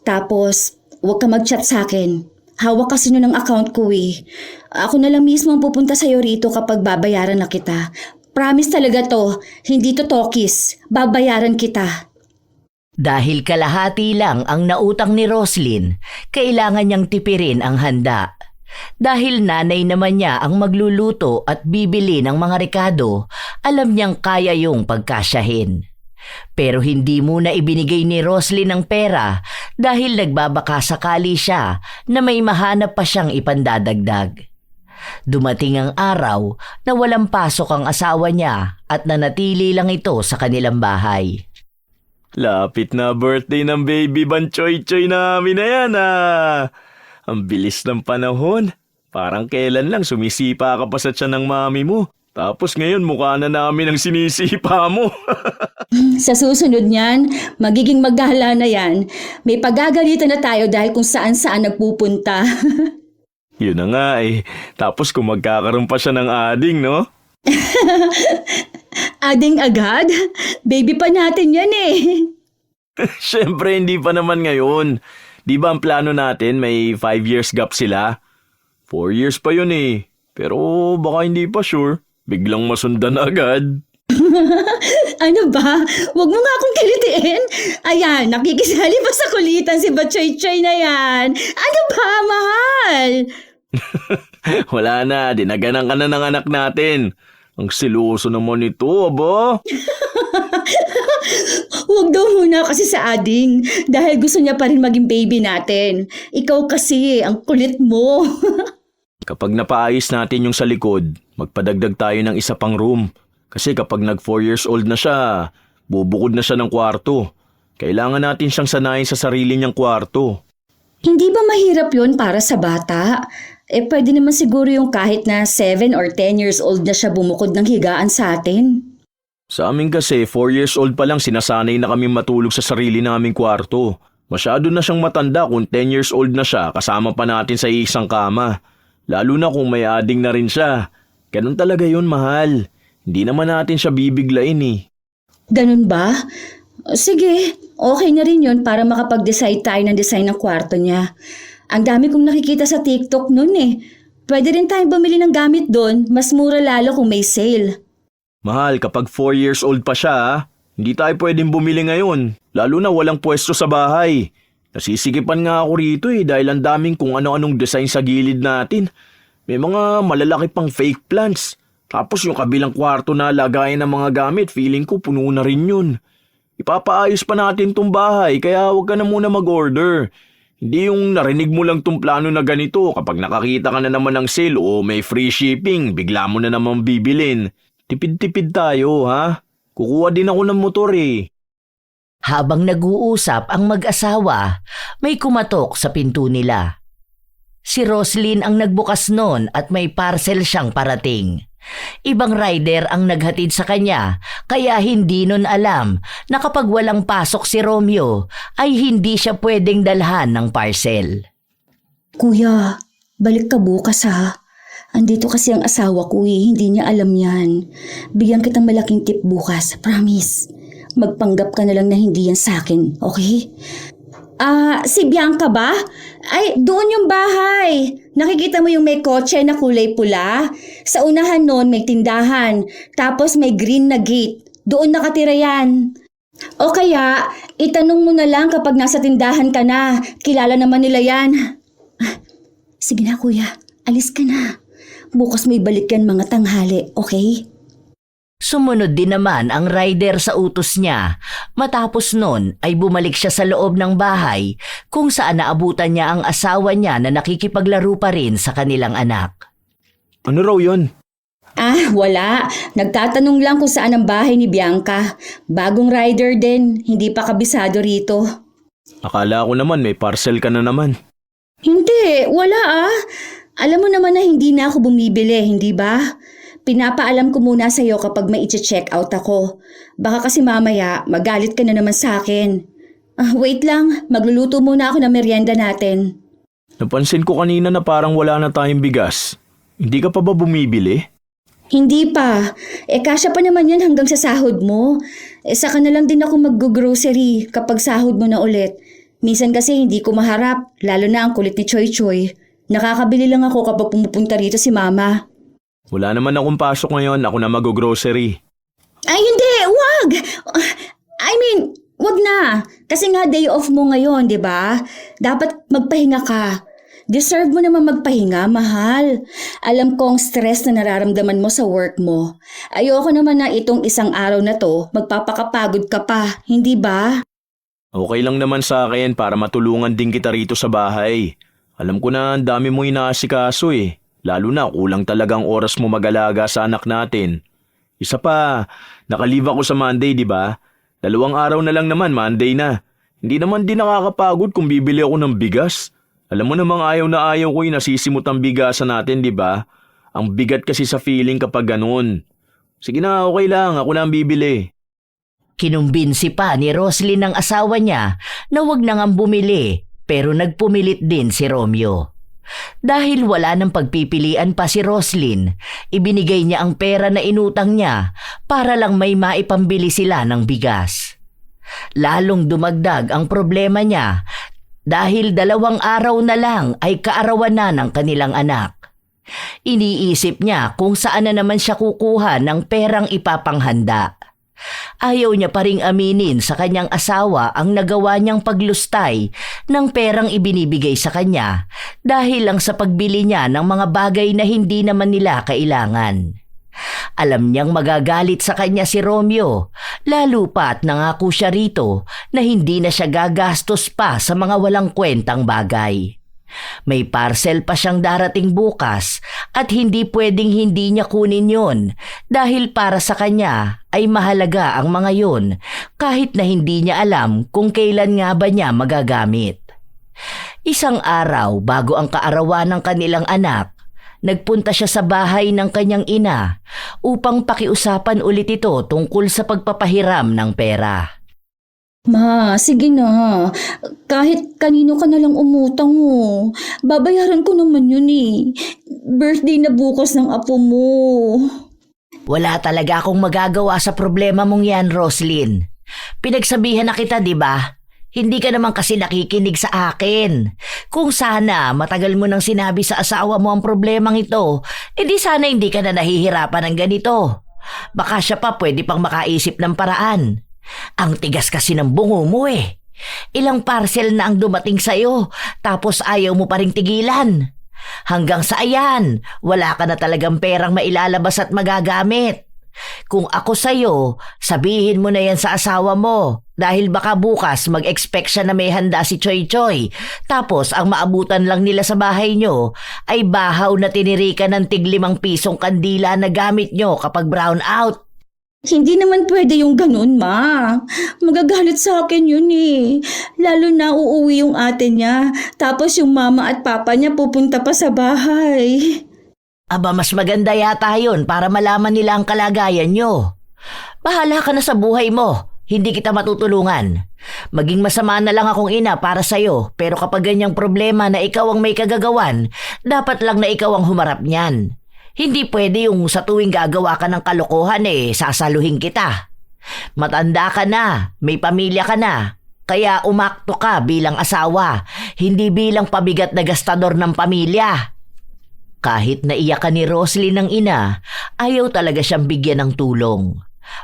Tapos, wag ka mag-chat sa akin. Hawak kasi nun ang account ko eh. Ako na lang mismo ang pupunta sa'yo rito kapag babayaran na kita. Promise talaga to, hindi to tokis. Babayaran kita. Dahil kalahati lang ang nautang ni Roslyn, kailangan niyang tipirin ang handa. Dahil nanay naman niya ang magluluto at bibili ng mga rekado, alam niyang kaya yung pagkasyahin. Pero hindi muna ibinigay ni Roslyn ang pera dahil nagbabaka sakali siya na may mahanap pa siyang ipandadagdag. Dumating ang araw na walang pasok ang asawa niya at nanatili lang ito sa kanilang bahay. Lapit na birthday ng baby Banchoy Choy namin na yan ah. Ang bilis ng panahon. Parang kailan lang sumisipa ka pa sa tiyan ng mami mo. Tapos ngayon mukha na namin ang sinisipa mo. Sa susunod niyan, magiging magala na yan. May pagagalitan na tayo dahil kung saan-saan nagpupunta. Yun na nga eh. Tapos kung magkakaroon pa siya ng ading, no? Ading agad? Baby pa natin yan eh. Siyempre, hindi pa naman ngayon. Di ba ang plano natin may 5 years gap sila? 4 years pa yun eh. Pero baka hindi pa sure. Biglang masundan agad. Ano ba? Huwag mo nga akong kilitiin. Ayan, nakikisali pa sa kulitan si Batchoy-choy na yan. Ano ba, mahal? Wala na, dinaganan ka na ng anak natin. Ang siluso naman ito, aba. Huwag daw muna kasi sa ading dahil gusto niya pa rin maging baby natin. Ikaw kasi, ang kulit mo. Kapag napaayos natin yung sa likod, magpadagdag tayo ng isa pang room. Kasi kapag nag 4 years old na siya, bubukod na siya ng kwarto. Kailangan natin siyang sanayin sa sarili niyang kwarto. Hindi ba mahirap yon para sa bata? Pwede naman siguro yung kahit na 7 or 10 years old na siya bumukod ng higaan sa atin. Sa amin kasi, 4 years old pa lang sinasanay na kami matulog sa sarili naming kwarto. Masyado na siyang matanda kung 10 years old na siya kasama pa natin sa isang kama. Lalo na kung may ading na rin siya. Ganun talaga yun, mahal. Hindi naman natin siya bibiglain eh. Ganun ba? Sige, okay na rin yun para makapag-decide tayo ng design ng kwarto niya. Ang dami kong nakikita sa TikTok nun eh. Pwede rin tayong bumili ng gamit doon, mas mura lalo kung may sale. Mahal, kapag 4 years old pa siya, hindi tayo pwedeng bumili ngayon. Lalo na walang pwesto sa bahay. Nasisikipan nga ako rito eh dahil ang daming kung ano-anong design sa gilid natin. May mga malalaki pang fake plants. Tapos yung kabilang kwarto na lagayan ng mga gamit, feeling ko puno na rin yun. Ipapaayos pa natin tong bahay kaya huwag ka na muna mag-order. Hindi yung narinig mo lang tong plano na ganito kapag nakakita ka na naman ng sale o may free shipping, bigla mo na naman bibilin. Tipid-tipid tayo ha? Kukuha din ako ng motor eh. Habang nag-uusap ang mag-asawa, may kumatok sa pinto nila. Si Roslyn ang nagbukas noon at may parcel siyang parating. Ibang rider ang naghatid sa kanya kaya hindi nun alam na kapag walang pasok si Romeo ay hindi siya pwedeng dalhan ng parcel. Kuya, balik ka bukas ha. Andito kasi ang asawa ko eh, hindi niya alam yan. Bigyan kitang malaking tip bukas, promise. Magpanggap ka na lang na hindi yan sa akin, okay? Si Bianca ba? Ay, doon yung bahay. Nakikita mo yung may kotse na kulay pula? Sa unahan noon may tindahan, tapos may green na gate. Doon nakatira yan. O kaya, itanong mo na lang kapag nasa tindahan ka na. Kilala naman nila yan. Sige na kuya, alis ka na. Bukas may balik yan mga tanghali, okay? Sumunod din naman ang rider sa utos niya. Matapos nun ay bumalik siya sa loob ng bahay kung saan naabutan niya ang asawa niya na nakikipaglaro pa rin sa kanilang anak. Ano raw yun? Wala. Nagtatanong lang kung saan ang bahay ni Bianca. Bagong rider din, hindi pa kabisado rito. Akala ko naman may parcel ka na naman. Hindi, wala Alam mo naman na hindi na ako bumibili, hindi ba? Pinapaalam ko muna sa'yo kapag may i-check out ako. Baka kasi mamaya magalit ka na naman sa akin. Wait lang, magluluto muna ako ng merienda natin. Napansin ko kanina na parang wala na tayong bigas. Hindi ka pa ba bumibili? Hindi pa. Kasya pa naman yan hanggang sa sahod mo. Saka na lang din ako mag-grocery kapag sahod mo na ulit. Minsan kasi hindi ko maharap, lalo na ang kulit ni Choy Choy. Nakakabili lang ako kapag pumupunta rito si Mama. Wala naman akong pasok ngayon, ako na mag-grocery. Ay hindi, wag! Wag na. Kasi nga day off mo ngayon, di ba? Dapat magpahinga ka. Deserve mo naman magpahinga, mahal. Alam ko ang stress na nararamdaman mo sa work mo. Ayoko naman na itong isang araw na to, magpapakapagod ka pa, hindi ba? Okay lang naman sa akin para matulungan din kita rito sa bahay. Alam ko na ang dami mo inaasikaso eh. Lalo na kulang talagang oras mo mag-alaga sa anak natin. Isa pa, nakalive ako sa Monday, di ba? 2 araw na lang naman, Monday na. Hindi naman din nakakapagod kung bibili ako ng bigas. Alam mo namang ayaw na ayaw ko yung nasisimut ang bigasan natin, di ba? Ang bigat kasi sa feeling kapag ganun. Sige na, okay lang. Ako na ang bibili. Kinumbinsi pa ni Roslyn ang asawa niya na wag na ngang bumili pero nagpumilit din si Romeo. Dahil wala ng pagpipilian pa si Roslyn, ibinigay niya ang pera na inutang niya para lang may maipambili sila ng bigas. Lalong dumagdag ang problema niya dahil 2 araw na lang ay kaarawan na ng kanilang anak. Iniisip niya kung saan na naman siya kukuha ng perang ipapanghanda. Ayaw niya pa ring aminin sa kanyang asawa ang nagawa niyang paglustay ng perang ibinibigay sa kanya dahil lang sa pagbili niya ng mga bagay na hindi naman nila kailangan. Alam niyang magagalit sa kanya si Romeo, lalo pa't nangako siya rito na hindi na siya gagastos pa sa mga walang kwentang bagay. May parcel pa siyang darating bukas at hindi pwedeng hindi niya kunin yon dahil para sa kanya ay mahalaga ang mga yon kahit na hindi niya alam kung kailan nga ba niya magagamit. Isang araw bago ang kaarawan ng kanilang anak, nagpunta siya sa bahay ng kanyang ina upang pakiusapan ulit ito tungkol sa pagpapahiram ng pera. Ma, sige na. Kahit kanino ka na lang umutang mo. Babayaran ko naman yun eh. Birthday na bukas ng apo mo. Wala talaga akong magagawa sa problema mong yan, Roslyn. Pinagsabihan na kita, di ba? Hindi ka naman kasi nakikinig sa akin. Kung sana matagal mo nang sinabi sa asawa mo ang problemang ito, edi sana hindi ka na nahihirapan ng ganito. Baka siya pa pwede pang makaisip ng paraan. Ang tigas kasi ng bungo mo eh. Ilang parcel na ang dumating sa'yo, tapos ayaw mo pa ring tigilan. Hanggang sa ayan, wala ka na talagang perang mailalabas at magagamit. Kung ako sa'yo, sabihin mo na yan sa asawa mo dahil baka bukas mag-expect siya na may handa si Choy Choy. Tapos ang maabutan lang nila sa bahay nyo ay bahaw na tinirikan ng tig 5 pisong kandila na gamit nyo kapag brown out. Hindi naman pwede yung ganun, ma. Magagalit sa akin yun eh. Lalo na uuwi yung ate niya. Tapos yung mama at papa niya pupunta pa sa bahay. Aba, mas maganda yata yun para malaman nila ang kalagayan nyo. Bahala ka na sa buhay mo. Hindi kita matutulungan. Maging masama na lang akong ina para sa'yo, pero kapag ganyang problema na ikaw ang may kagagawan, dapat lang na ikaw ang humarap niyan. Hindi pwede yung sa tuwing gagawa ka ng kalokohan sasaluhin kita. Matanda ka na, may pamilya ka na, kaya umakto ka bilang asawa, hindi bilang pabigat na gastador ng pamilya. Kahit naiyakan ni Roslyn ng ina, ayaw talaga siyang bigyan ng tulong.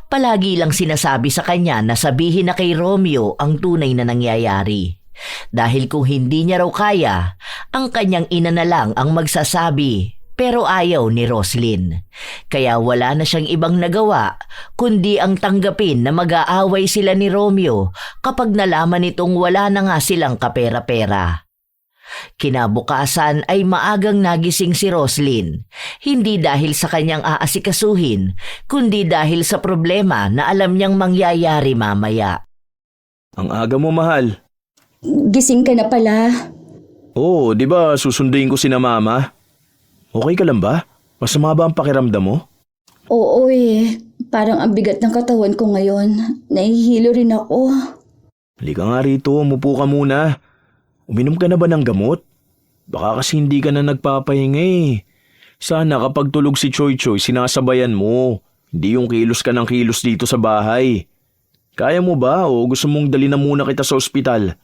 Palagi lang sinasabi sa kanya na sabihin na kay Romeo ang tunay na nangyayari. Dahil kung hindi niya raw kaya, ang kanyang ina na lang ang magsasabi. Pero ayaw ni Roslyn. Kaya wala na siyang ibang nagawa kundi ang tanggapin na mag-aaway sila ni Romeo kapag nalaman nitong wala na nga silang kapera-pera. Kinabukasan ay maagang nagising si Roslyn, hindi dahil sa kanyang aasikasuhin, kundi dahil sa problema na alam niyang mangyayari mamaya. Ang aga mo, mahal. Gising ka na pala. Oo, di ba susunduin ko sina mama? Okay ka lang ba? Masama ba ang pakiramdam mo? Oo eh. Parang ang bigat ng katawan ko ngayon. Nahihilo rin ako. Halika nga rito, umupo ka muna. Uminom ka na ba ng gamot? Baka kasi hindi ka na nagpapahinga eh. Sana kapag tulog si Choy Choy, sinasabayan mo. Hindi yung kilos ka ng kilos dito sa bahay. Kaya mo ba o gusto mong dali na muna kita sa ospital?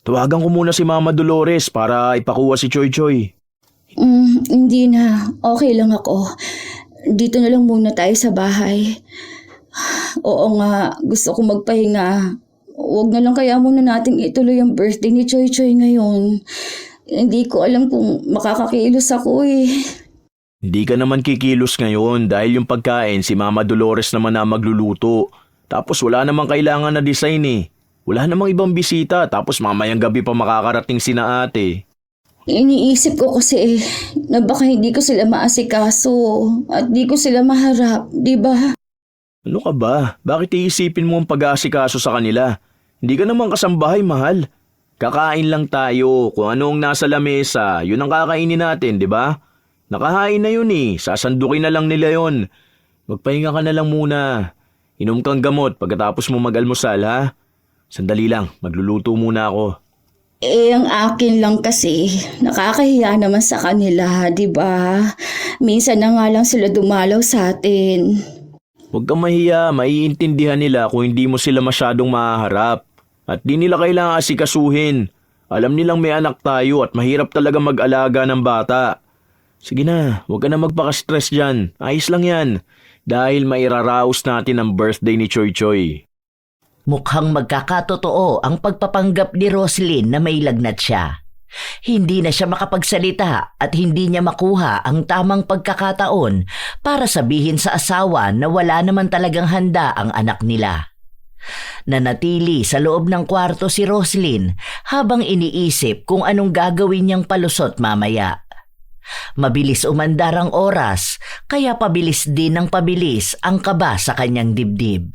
Tawagan ko muna si Mama Dolores para ipakuha si Choy Choy. Hindi na. Okay lang ako. Dito na lang muna tayo sa bahay. Oo nga, gusto ko magpahinga. Huwag na lang kaya muna nating ituloy ang birthday ni Choy Choy ngayon. Hindi ko alam kung makakakilos ako eh. Hindi ka naman kikilos ngayon dahil yung pagkain si Mama Dolores naman na magluluto. Tapos wala namang kailangan na design eh. Wala namang ibang bisita tapos mamayang gabi pa makakarating sina ate. Iniisip ko kasi na baka hindi ko sila maasikaso at di ko sila maharap, di ba? Ano ka ba? Bakit iisipin mo ang pag-aasikaso sa kanila? Hindi ka naman kasambahay, mahal. Kakain lang tayo. Kung ano ang nasa lamesa, yun ang kakainin natin, di ba? Nakahain na yun eh. Sasandukin na lang nila yun. Magpahinga ka na lang muna. Inom kang gamot pagkatapos mo mag-almusal, ha? Sandali lang, magluluto muna ako. Ang akin lang kasi, nakakahiya naman sa kanila, di ba? Minsan na nga lang sila dumalaw sa atin. Huwag kang mahiya, maiintindihan nila kung hindi mo sila masyadong mahaharap. At di nila kailangan asikasuhin. Alam nilang may anak tayo at mahirap talaga mag-alaga ng bata. Sige na, huwag ka na magpaka-stress dyan. Ayos lang yan. Dahil mairaraos natin ang birthday ni Choy Choy. Mukhang magkakatotoo ang pagpapanggap ni Roslyn na may lagnat siya. Hindi na siya makapagsalita at hindi niya makuha ang tamang pagkakataon para sabihin sa asawa na wala naman talagang handa ang anak nila. Nanatili sa loob ng kwarto si Roslyn habang iniisip kung anong gagawin niyang palusot mamaya. Mabilis umandar ang oras, kaya pabilis din ng pabilis ang kaba sa kanyang dibdib.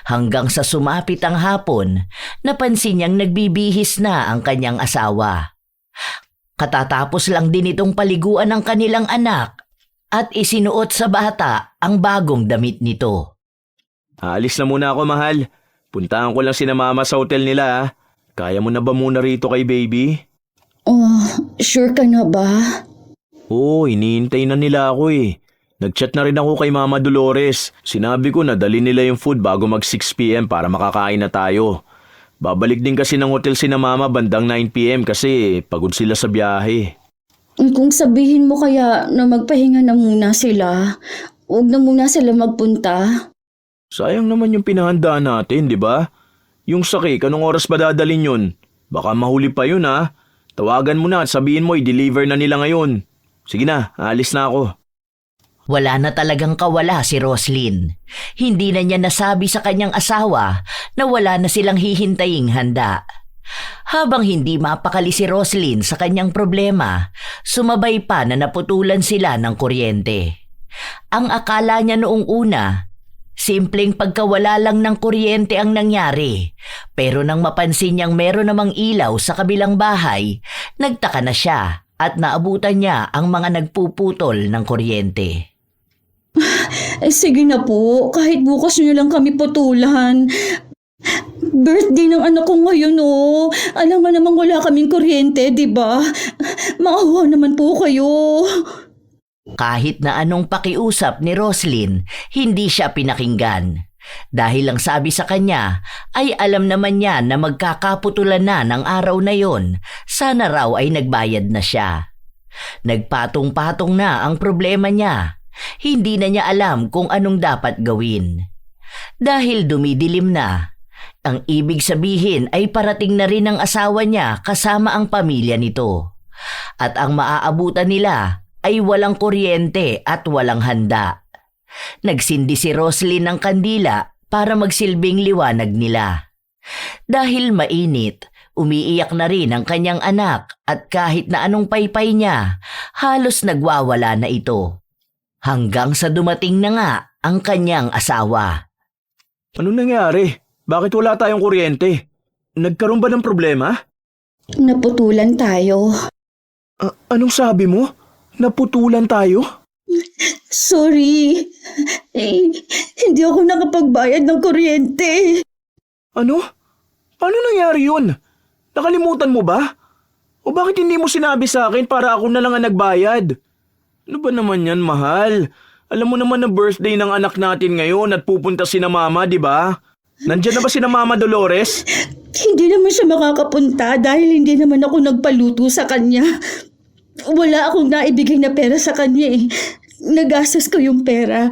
Hanggang sa sumapit ang hapon, napansin niyang nagbibihis na ang kanyang asawa. Katatapos lang din itong paliguan ng kanilang anak at isinuot sa bata ang bagong damit nito. Aalis na muna ako, mahal. Puntahan ko lang si na mama sa hotel nila, ha? Kaya mo na ba muna rito kay baby? Oh, sure ka na ba? Oo, iniintay na nila ako eh. Nag-chat na rin ako kay Mama Dolores. Sinabi ko na dali nila yung food bago mag 6 p.m. para makakain na tayo. Babalik din kasi ng hotel si na Mama bandang 9 p.m. kasi pagod sila sa biyahe. Kung sabihin mo kaya na magpahinga na muna sila, huwag na muna sila magpunta. Sayang naman yung pinahandaan natin, di ba? Yung sakik, anong oras ba dadalhin yun? Baka mahuli pa yun, ha? Tawagan mo na at sabihin mo i-deliver na nila ngayon. Sige na, alis na ako. Wala na talagang kawala si Roslyn. Hindi na niya nasabi sa kanyang asawa na wala na silang hihintaying handa. Habang hindi mapakali si Roslyn sa kanyang problema, sumabay pa na naputulan sila ng kuryente. Ang akala niya noong una, simpleng pagkawala lang ng kuryente ang nangyari. Pero nang mapansin niyang meron namang ilaw sa kabilang bahay, nagtaka na siya at naabutan niya ang mga nagpuputol ng kuryente. Sige na po, kahit bukas nyo lang kami putulan. Birthday ng anak ko ngayon, oh. Alam nga namang wala kaming kuryente, di ba? Maawa naman po kayo. Kahit na anong pakiusap ni Roslyn, hindi siya pinakinggan. Dahil ang sabi sa kanya ay alam naman niya na magkakaputulan na ng araw na yon, sana raw ay nagbayad na siya. Nagpatong-patong na ang problema niya. Hindi na niya alam kung anong dapat gawin. Dahil dumidilim na, ang ibig sabihin ay parating na rin ang asawa niya kasama ang pamilya nito. At ang maaabutan nila ay walang kuryente at walang handa. Nagsindi si Roslyn ng kandila para magsilbing liwanag nila. Dahil mainit, umiiyak na rin ang kanyang anak at kahit na anong paypay niya, halos nagwawala na ito. Hanggang sa dumating na nga ang kanyang asawa. Ano nangyari? Bakit wala tayong kuryente? Nagkaroon ba ng problema? Naputulan tayo. Anong sabi mo? Naputulan tayo? Sorry. Hindi ako nakapagbayad ng kuryente. Ano? Paano nangyari yun? Nakalimutan mo ba? O bakit hindi mo sinabi sa akin para ako na lang ang nagbayad? Ano ba naman yan, mahal? Alam mo naman na birthday ng anak natin ngayon at pupunta si na Mama, di ba? Nandiyan na ba si na Mama Dolores? Hindi naman siya makakapunta dahil hindi naman ako nagpaluto sa kanya. Wala akong naibigay na pera sa kanya eh. Nagastos ko yung pera.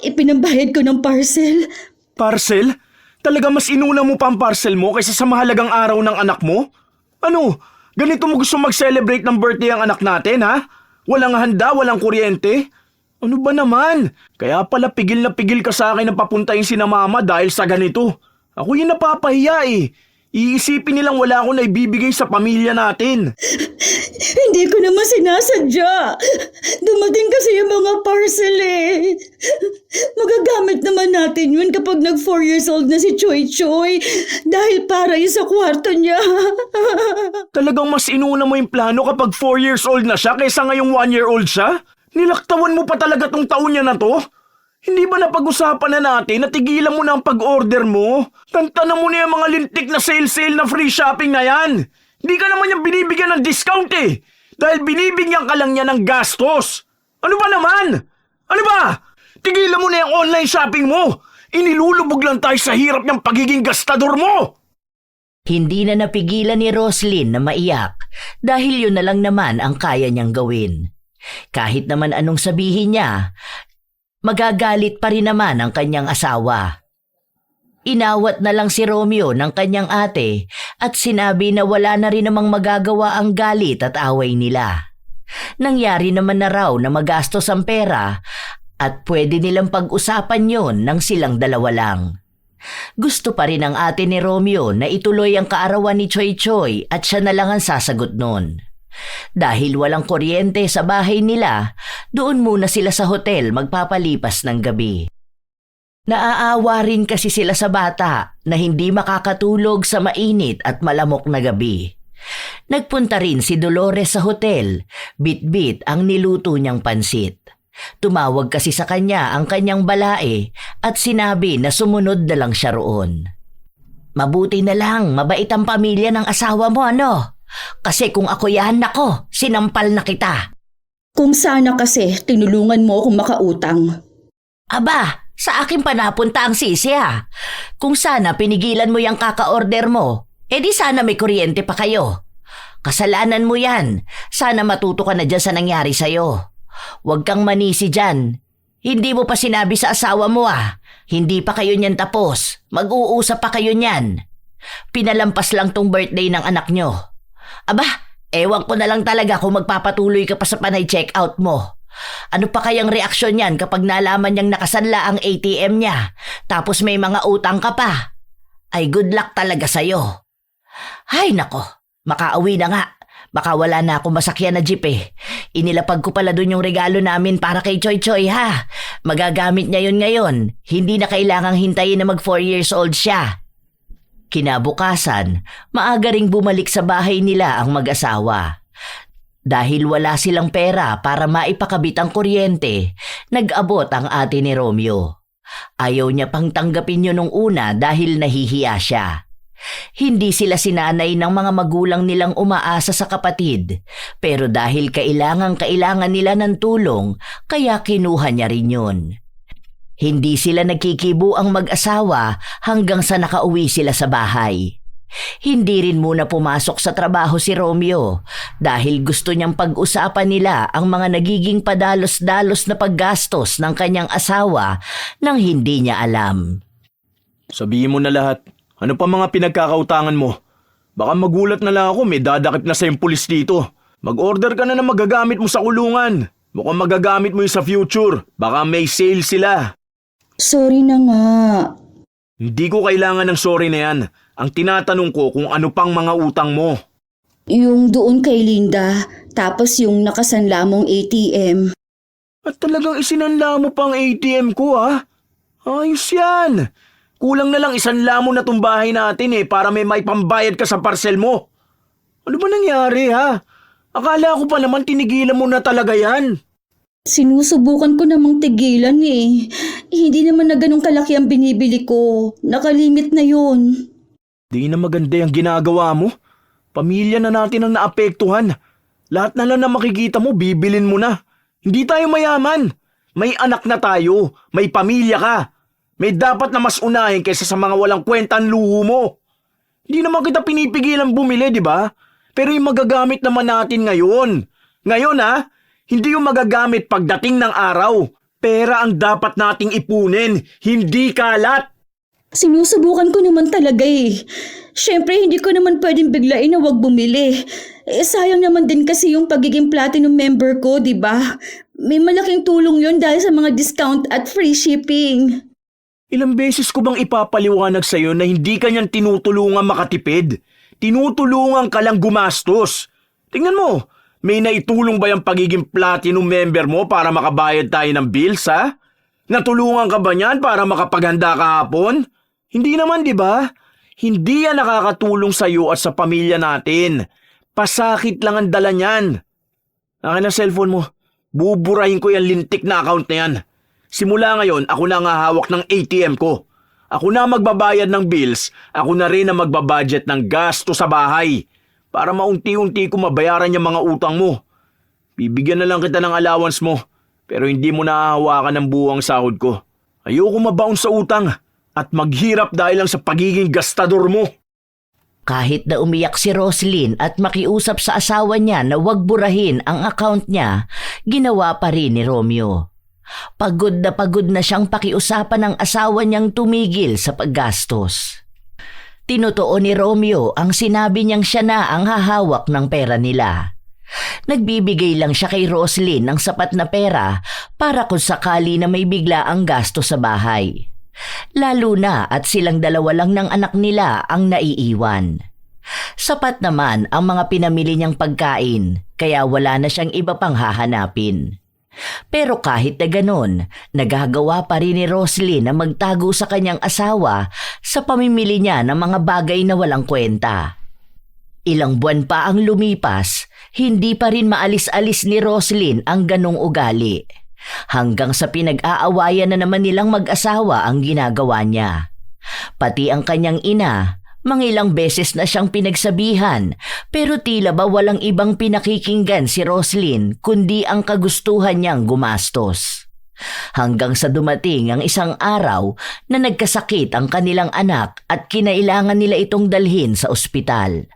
Ipinambayad ko ng parcel. Parcel? Talaga mas inuna mo pa ang parcel mo kaysa sa mahalagang araw ng anak mo? Ano? Ganito mo gusto mag-celebrate ng birthday ang anak natin, ha? Walang handa, walang kuryente? Ano ba naman? Kaya pala pigil na pigil ka sa akin na papuntahin si na Mama dahil sa ganito. Ako yung napapahiya eh. Iisipin nilang wala akong naibibigay sa pamilya natin. Hindi ko naman sinasadya. Dumating kasi yung mga parcel eh. Magagamit naman natin yun kapag nag 4 years old na si Choy Choy. Dahil para yun sa kwarto niya. Talagang mas inuna mo yung plano kapag 4 years old na siya kaysa ngayong 1 year old siya? Nilaktawan mo pa talaga tong taon niya na to? Hindi ba napag-usapan na natin na tigilan mo na ang pag-order mo? Tantanan mo na yung mga lintik na sale na free shopping na yan. Hindi ka naman yung binibigyan ng discount eh. Dahil binibigyan ka lang niya ng gastos. Ano ba naman? Ano ba? Tigilan mo na yung online shopping mo. Inilulubog lang tayo sa hirap niyang pagiging gastador mo. Hindi na napigilan ni Roslyn na maiyak dahil yun na lang naman ang kaya niyang gawin. Kahit naman anong sabihin niya, magagalit pa rin naman ang kanyang asawa. Inawat na lang si Romeo ng kanyang ate at sinabi na wala na rin namang magagawa ang galit at away nila. Nangyari naman na raw na magastos ang pera at pwede nilang pag-usapan yon ng silang dalawa lang. Gusto pa rin ang ate ni Romeo na ituloy ang kaarawan ni Choy Choy at siya na lang ang sasagot nun. Dahil walang kuryente sa bahay nila, doon muna sila sa hotel magpapalipas ng gabi. Naaawa rin kasi sila sa bata na hindi makakatulog sa mainit at malamok na gabi. Nagpunta rin si Dolores sa hotel, bit-bit ang niluto niyang pansit. Tumawag kasi sa kanya ang kanyang balae at sinabi na sumunod na lang siya roon. Mabuti na lang, mabait ang pamilya ng asawa mo ano? Kasi kung ako yan, nako, sinampal na kita. Kung sana kasi tinulungan mo akong makautang. Aba, sa akin pa napunta ang sisi ha. Kung sana pinigilan mo yung kaka-order mo, edi sana may kuryente pa kayo. Kasalanan mo yan, sana matuto ka na dyan sa nangyari sa'yo. Huwag kang manisi dyan. Hindi mo pa sinabi sa asawa mo ah. Hindi pa kayo niyan tapos. Mag-uusap pa kayo niyan. Pinalampas lang tong birthday ng anak nyo. Aba, ewan ko na lang talaga kung magpapatuloy ka pa sa panay check-out mo. Ano pa kayang reaksyon niyan kapag nalaman niyang nakasanla ang ATM niya tapos may mga utang ka pa? Ay good luck talaga sa'yo. Ay nako, makauwi na nga. Baka wala na akong masakyan na jeep eh. Inilapag ko pala dun yung regalo namin para kay Choy Choy ha. Magagamit niya yun ngayon. Hindi na kailangang hintayin na mag 4 years old siya. Kinabukasan, maaga ring bumalik sa bahay nila ang mag-asawa. Dahil wala silang pera para maipakabit ang kuryente, nag-abot ang ate ni Romeo. Ayaw niya pang tanggapin yun nung una dahil nahihiya siya. Hindi sila sinanay ng mga magulang nilang umaasa sa kapatid, pero dahil kailangan nila ng tulong, kaya kinuha niya rin yun. Hindi sila nagkikibo ang mag-asawa hanggang sa nakauwi sila sa bahay. Hindi rin muna pumasok sa trabaho si Romeo dahil gusto niyang pag-usapan nila ang mga nagiging padalos-dalos na paggastos ng kanyang asawa nang hindi niya alam. Sabihin mo na lahat. Ano pa mga pinagkakautangan mo? Baka magulat na lang ako, may dadakip na sa yung pulis dito. Mag-order ka na magagamit mo sa kulungan. Mukhang magagamit mo yung sa future. Baka may sale sila. Sorry na nga. Hindi ko kailangan ng sorry na yan. Ang tinatanong ko kung ano pang mga utang mo. Yung doon kay Linda, tapos yung nakasanla mong ATM. At talagang isinanla mo pang ATM ko ha? Ayos yan. Kulang na lang isanla mo na tong bahay natin para may pambayad ka sa parcel mo. Ano ba nangyari ha? Akala ko pa naman tinigilan mo na talaga yan. Sinusubukan ko namang tigilan eh. Hindi naman na ganun kalaki ang binibili ko. Nakalimit na yun. Di na maganda yung ginagawa mo. Pamilya na natin ang naapektuhan. Lahat na lang na makikita mo, bibilin mo na. Hindi tayo mayaman. May anak na tayo. May pamilya ka. May dapat na mas unahin kaysa sa mga walang kwentang luho mo. Hindi naman kita pinipigilan bumili, di ba? Pero yung magagamit naman natin ngayon. Ngayon ha, hindi yung magagamit pagdating ng araw. Pera ang dapat nating ipunin, hindi kalat. Sinusubukan ko naman talaga eh. Siyempre, hindi ko naman pwedeng biglain na wag bumili. Sayang naman din kasi yung pagiging platinum member ko, di ba? May malaking tulong yun dahil sa mga discount at free shipping. Ilang beses ko bang ipapaliwanag sa'yo na hindi ka niyan tinutulungan makatipid? Tinutulungan ka lang gumastos. Tingnan mo, may naitulong ba yung pagiging platinum member mo para makabayad tayo ng bills ha? Natulungan ka ba niyan para makapaghanda kahapon? Hindi naman di ba? Hindi yan nakakatulong sa'yo at sa pamilya natin. Pasakit lang ang dala niyan. Akin ang cellphone mo. Buburahin ko yung lintik na account na yan. Simula ngayon, ako na ang hahawak ng ATM ko. Ako na ang magbabayad ng bills, ako na rin ang magbabudget ng gasto sa bahay para maunti-unti ko mabayaran yung mga utang mo. Bibigyan na lang kita ng allowance mo, pero hindi mo nahahawakan ng buwang sahod ko. Ayoko mabaon sa utang at maghirap dahil lang sa pagiging gastador mo. Kahit na umiyak si Roslyn at makiusap sa asawa niya na huwag burahin ang account niya, ginawa pa rin ni Romeo. Pagod na siyang pakiusapan ng asawa niyang tumigil sa paggastos. Tinutuon ni Romeo ang sinabi niyang siya na ang hahawak ng pera nila. Nagbibigay lang siya kay Roslyn ng sapat na pera para kung sakali na may bigla ang gasto sa bahay. Lalo na at silang dalawa lang ng anak nila ang naiiwan. Sapat naman ang mga pinamili niyang pagkain kaya wala na siyang iba pang hahanapin. Pero kahit na ganon, nagagawa pa rin ni Roslyn na magtago sa kanyang asawa sa pamimili niya ng mga bagay na walang kwenta. Ilang buwan pa ang lumipas, hindi pa rin maalis-alis ni Roslyn ang ganong ugali. Hanggang sa pinag-aawayan na naman nilang mag-asawa ang ginagawa niya. Pati ang kanyang ina, mangilang beses na siyang pinagsabihan pero tila ba walang ibang pinakikinggan si Roslyn kundi ang kagustuhan niyang gumastos. Hanggang sa dumating ang isang araw na nagkasakit ang kanilang anak at kinailangan nila itong dalhin sa ospital.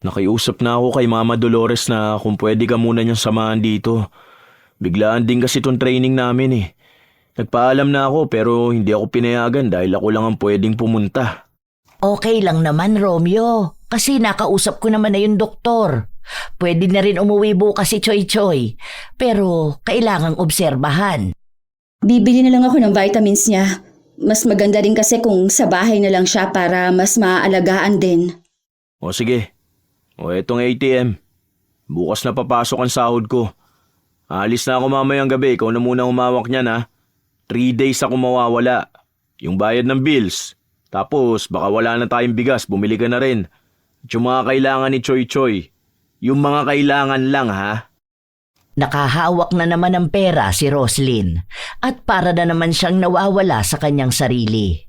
Nakiusap na ako kay Mama Dolores na kung pwede ka muna niyang samahan dito. Biglaan din kasi itong training namin eh. Nagpaalam na ako pero hindi ako pinayagan dahil ako lang ang pwedeng pumunta. Okay lang naman, Romeo, kasi nakausap ko naman na yung doktor. Pwede na rin umuwi bukas si Choy Choy, pero kailangang obserbahan. Bibili na lang ako ng vitamins niya. Mas maganda rin kasi kung sa bahay na lang siya para mas maaalagaan din. O sige, o etong ATM. Bukas na papasok ang sahod ko. Alis na ako mamayang gabi, ikaw na muna humawak niyan ha. 3 days ako mawawala. Yung bayad ng bills. Tapos baka wala na tayong bigas, bumili ka na rin. At yung mga kailangan ni Choy Choy. Yung mga kailangan lang ha. Nakahawak na naman ng pera si Roslyn at para na naman siyang nawawala sa kanyang sarili.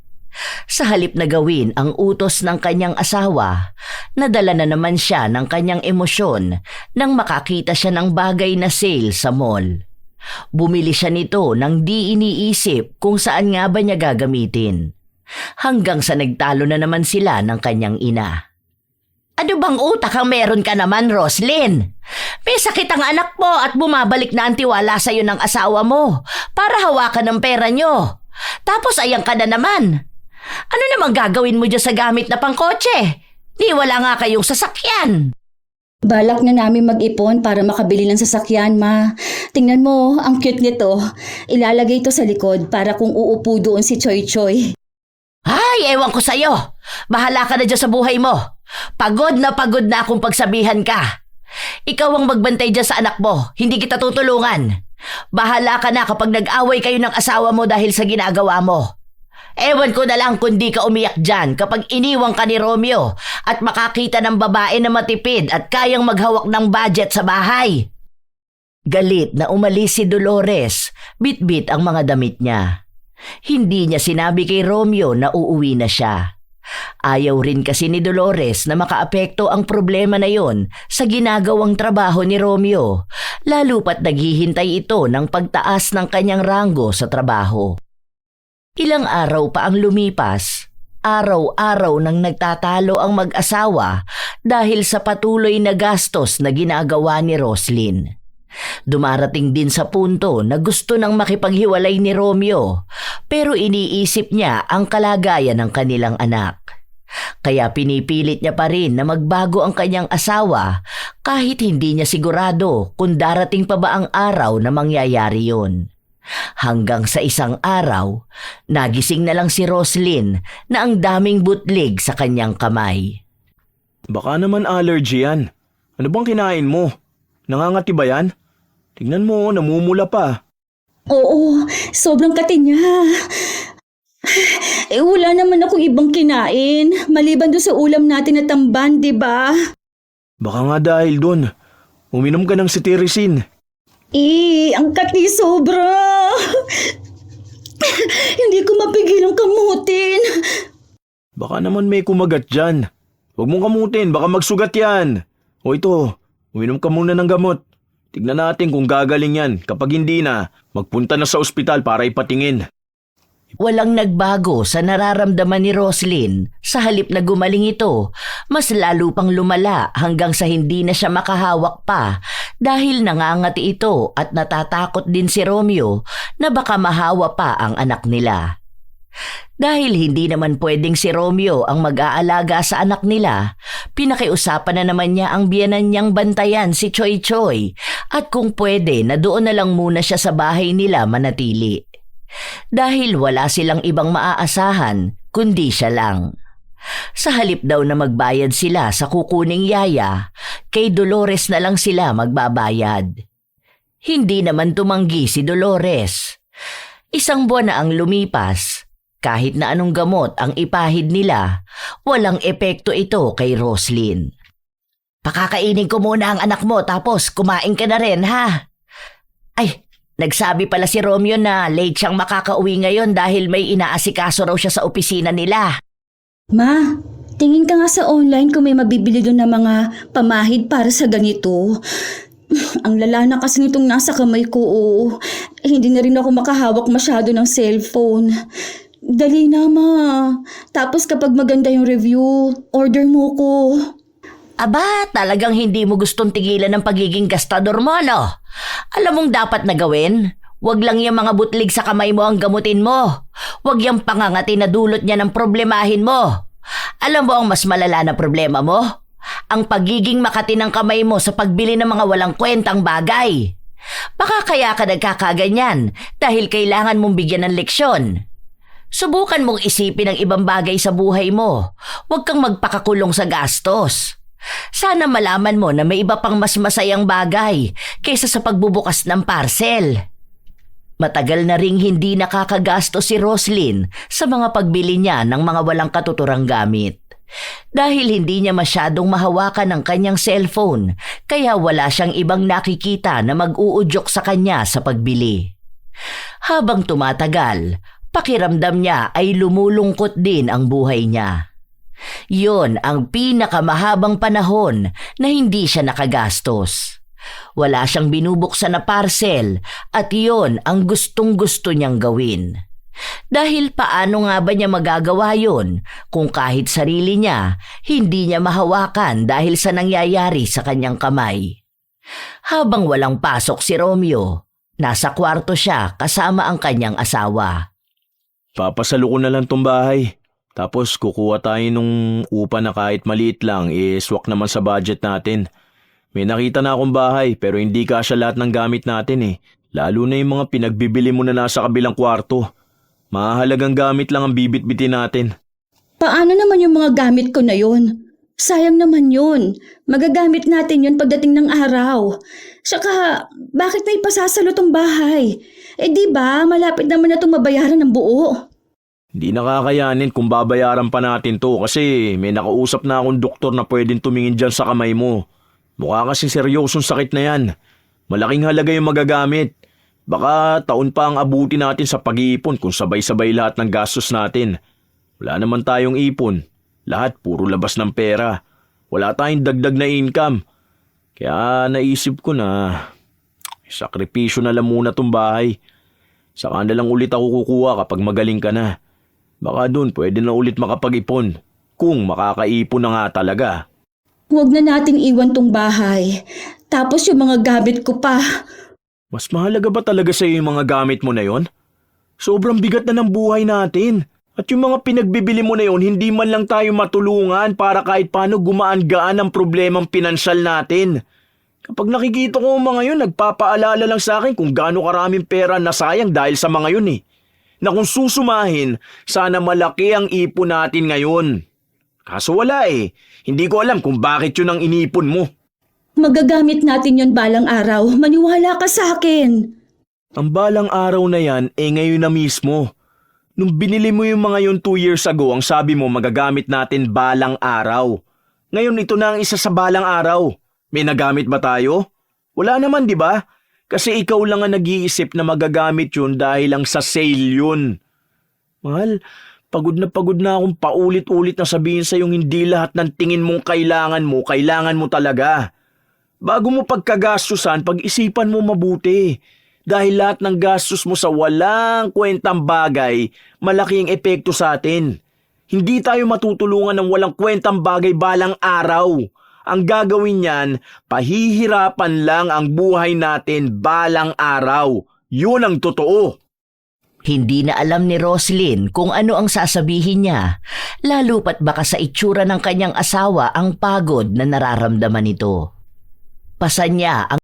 Sa halip na gawin ang utos ng kanyang asawa, nadala na naman siya ng kanyang emosyon nang makakita siya ng bagay na sale sa mall. Bumili siya nito nang di iniisip kung saan nga ba niya gagamitin. Hanggang sa nagtalo na naman sila ng kanyang ina. Ano bang utak ang meron ka naman, Roslyn? May sakit ang anak mo at bumabalik na ang tiwala sa'yo ng asawa mo para hawakan ng pera nyo. Tapos ayan ka na naman. Ano namang gagawin mo dyan sa gamit na pangkotse? Di wala nga kayong sasakyan. Balak na namin mag-ipon para makabili ng sasakyan, Ma. Tingnan mo, ang cute nito. Ilalagay ito sa likod para kung uupo doon si Choy Choy. Ay, ewan ko sa'yo. Bahala ka na dyan sa buhay mo. Pagod na akong pagsabihan ka. Ikaw ang magbantay dyan sa anak mo. Hindi kita tutulungan. Bahala ka na kapag nag-away kayo ng asawa mo dahil sa ginagawa mo. Ewan ko na lang kung di ka umiyak dyan kapag iniwang ka ni Romeo at makakita ng babae na matipid at kayang maghawak ng budget sa bahay. Galit na umalis si Dolores, bit-bit ang mga damit niya. Hindi niya sinabi kay Romeo na uuwi na siya. Ayaw rin kasi ni Dolores na makaapekto ang problema na yon sa ginagawang trabaho ni Romeo, lalo pat naghihintay ito ng pagtaas ng kanyang ranggo sa trabaho. Ilang araw pa ang lumipas, araw-araw nang nagtatalo ang mag-asawa dahil sa patuloy na gastos na ginagawa ni Roslyn. Dumarating din sa punto na gusto nang makipaghiwalay ni Romeo pero iniisip niya ang kalagayan ng kanilang anak. Kaya pinipilit niya pa rin na magbago ang kanyang asawa kahit hindi niya sigurado kung darating pa ba ang araw na mangyayari yon. Hanggang sa isang araw, nagising na lang si Roslyn na ang daming butlig sa kanyang kamay. Baka naman allergy yan. Ano bang kinain mo? Nangangati ba yan? Tingnan mo, namumula pa. Oo, sobrang kati niya. Wala naman akong ibang kinain. Maliban doon sa ulam natin na tamban, di ba? Baka nga dahil doon. Uminom ka ng cetirizine. Ang kati sobra. Hindi ko mapigilang kamutin. Baka naman may kumagat dyan. Huwag mong kamutin, baka magsugat yan. O ito, uminom ka muna ng gamot. Tignan natin kung gagaling yan. Kapag hindi na, magpunta na sa ospital para ipatingin. Walang nagbago sa nararamdaman ni Roslyn. Sa halip na gumaling ito, mas lalo pang lumala hanggang sa hindi na siya makahawak pa dahil nangangati ito at natatakot din si Romeo na baka mahawa pa ang anak nila. Dahil hindi naman pwedeng si Romeo ang mag-aalaga sa anak nila, pinakiusapan na naman niya ang biyenan niyang bantayan si Choy Choy at kung pwede na doon na lang muna siya sa bahay nila manatili. Dahil wala silang ibang maaasahan kundi siya lang. Sa halip daw na magbayad sila sa kukuning yaya, kay Dolores na lang sila magbabayad. Hindi naman tumanggi si Dolores. 1 buwan na ang lumipas. Kahit na anong gamot ang ipahid nila, walang epekto ito kay Roslyn. Pakakainin ko muna ang anak mo tapos kumain ka na rin, ha? Ay, nagsabi pala si Romeo na late siyang makakauwi ngayon dahil may inaasikaso raw siya sa opisina nila. Ma, tingin ka nga sa online kung may mabibili doon na mga pamahid para sa ganito. Ang lala na kasi nitong nasa kamay ko, oh. Hindi na rin ako makahawak masyado ng cellphone. Dali na, ma. Tapos kapag maganda yung review, order mo ko. Aba, talagang hindi mo gustong tigilan ng pagiging gastador mo, no? Alam mong dapat na gawin? Huwag lang yung mga butlig sa kamay mo ang gamutin mo. Huwag yung pangangati na dulot niya ng problemahin mo. Alam mo ang mas malala na problema mo? Ang pagiging makati ng kamay mo sa pagbili ng mga walang kwentang bagay. Baka kaya ka nagkakaganyan dahil kailangan mong bigyan ng leksyon. Subukan mong isipin ang ibang bagay sa buhay mo. Huwag kang magpakakulong sa gastos. Sana malaman mo na may iba pang mas masayang bagay kaysa sa pagbubukas ng parcel. Matagal na ring hindi nakakagastos si Roslyn sa mga pagbili niya ng mga walang katuturang gamit. Dahil hindi niya masyadong mahawakan ang kanyang cellphone, kaya wala siyang ibang nakikita na mag-uudyok sa kanya sa pagbili. Habang tumatagal, pakiramdam niya ay lumulungkot din ang buhay niya. Yon ang pinakamahabang panahon na hindi siya nakagastos. Wala siyang binubuksan na parcel at yon ang gustong-gusto niyang gawin. Dahil paano nga ba niya magagawa yon kung kahit sarili niya hindi niya mahawakan dahil sa nangyayari sa kanyang kamay? Habang walang pasok si Romeo, nasa kwarto siya kasama ang kanyang asawa. Papasalo ko na lang tong bahay. Tapos kukuha tayo nung upa na kahit maliit lang, swak naman sa budget natin. May nakita na akong bahay pero hindi kasya lahat ng gamit natin eh. Lalo na yung mga pinagbibili mo na nasa kabilang kwarto. Mahalagang gamit lang ang bibit-bitin natin. Paano naman yung mga gamit ko na yun? Sayang naman yun. Magagamit natin yun pagdating ng araw. Saka, bakit may pasasalo tong bahay? Di ba, malapit naman na itong mabayaran ng buo. Hindi nakakayanin kung babayaran pa natin to kasi may nakausap na akong doktor na pwedeng tumingin dyan sa kamay mo. Mukha kasi seryosong sakit na yan. Malaking halaga yung magagamit. Baka taon pa ang abuti natin sa pag-iipon kung sabay-sabay lahat ng gastos natin. Wala naman tayong ipon. Lahat puro labas ng pera. Wala tayong dagdag na income. Kaya naisip ko na sakripisyo na lang muna tong bahay. Saka na lang ulit ako kukuha kapag magaling ka na. Baka doon pwede na ulit makapag-ipon. Kung makakaipon na nga talaga. Huwag na nating iwan tong bahay. Tapos yung mga gamit ko pa. Mas mahalaga ba talaga sa iyo yung mga gamit mo na yon? Sobrang bigat na ng buhay natin. At yung mga pinagbibili mo na yon, hindi man lang tayo matulungan para kahit paano gumaan-gaan ang problemang pinansyal natin. Kapag nakikita ko ang mga yun, nagpapaalala lang sa akin kung gaano karaming pera nasayang dahil sa mga yun eh. Na kung susumahin, sana malaki ang ipon natin ngayon. Kaso wala eh. Hindi ko alam kung bakit yun ang inipon mo. Magagamit natin yon balang araw. Maniwala ka sa akin. Ang balang araw na yan, ngayon na mismo. Nung binili mo yung mga yun 2 years ago, ang sabi mo magagamit natin balang araw. Ngayon ito na ang isa sa balang araw. May nagamit ba tayo? Wala naman, di ba? Kasi ikaw lang ang nag-iisip na magagamit yun dahil lang sa sale yun. Mahal, pagod na akong paulit-ulit na sabihin sa yung hindi lahat ng tingin mong kailangan mo talaga. Bago mo pagkagastusan, pag-isipan mo mabuti. Dahil lahat ng gastos mo sa walang kwentang bagay, malaking epekto sa atin. Hindi tayo matutulungan ng walang kwentang bagay balang araw. Ang gagawin niyan, pahihirapan lang ang buhay natin balang araw. Yun ang totoo. Hindi na alam ni Roslyn kung ano ang sasabihin niya, lalo pat baka sa itsura ng kanyang asawa ang pagod na nararamdaman nito. Pasan niya ang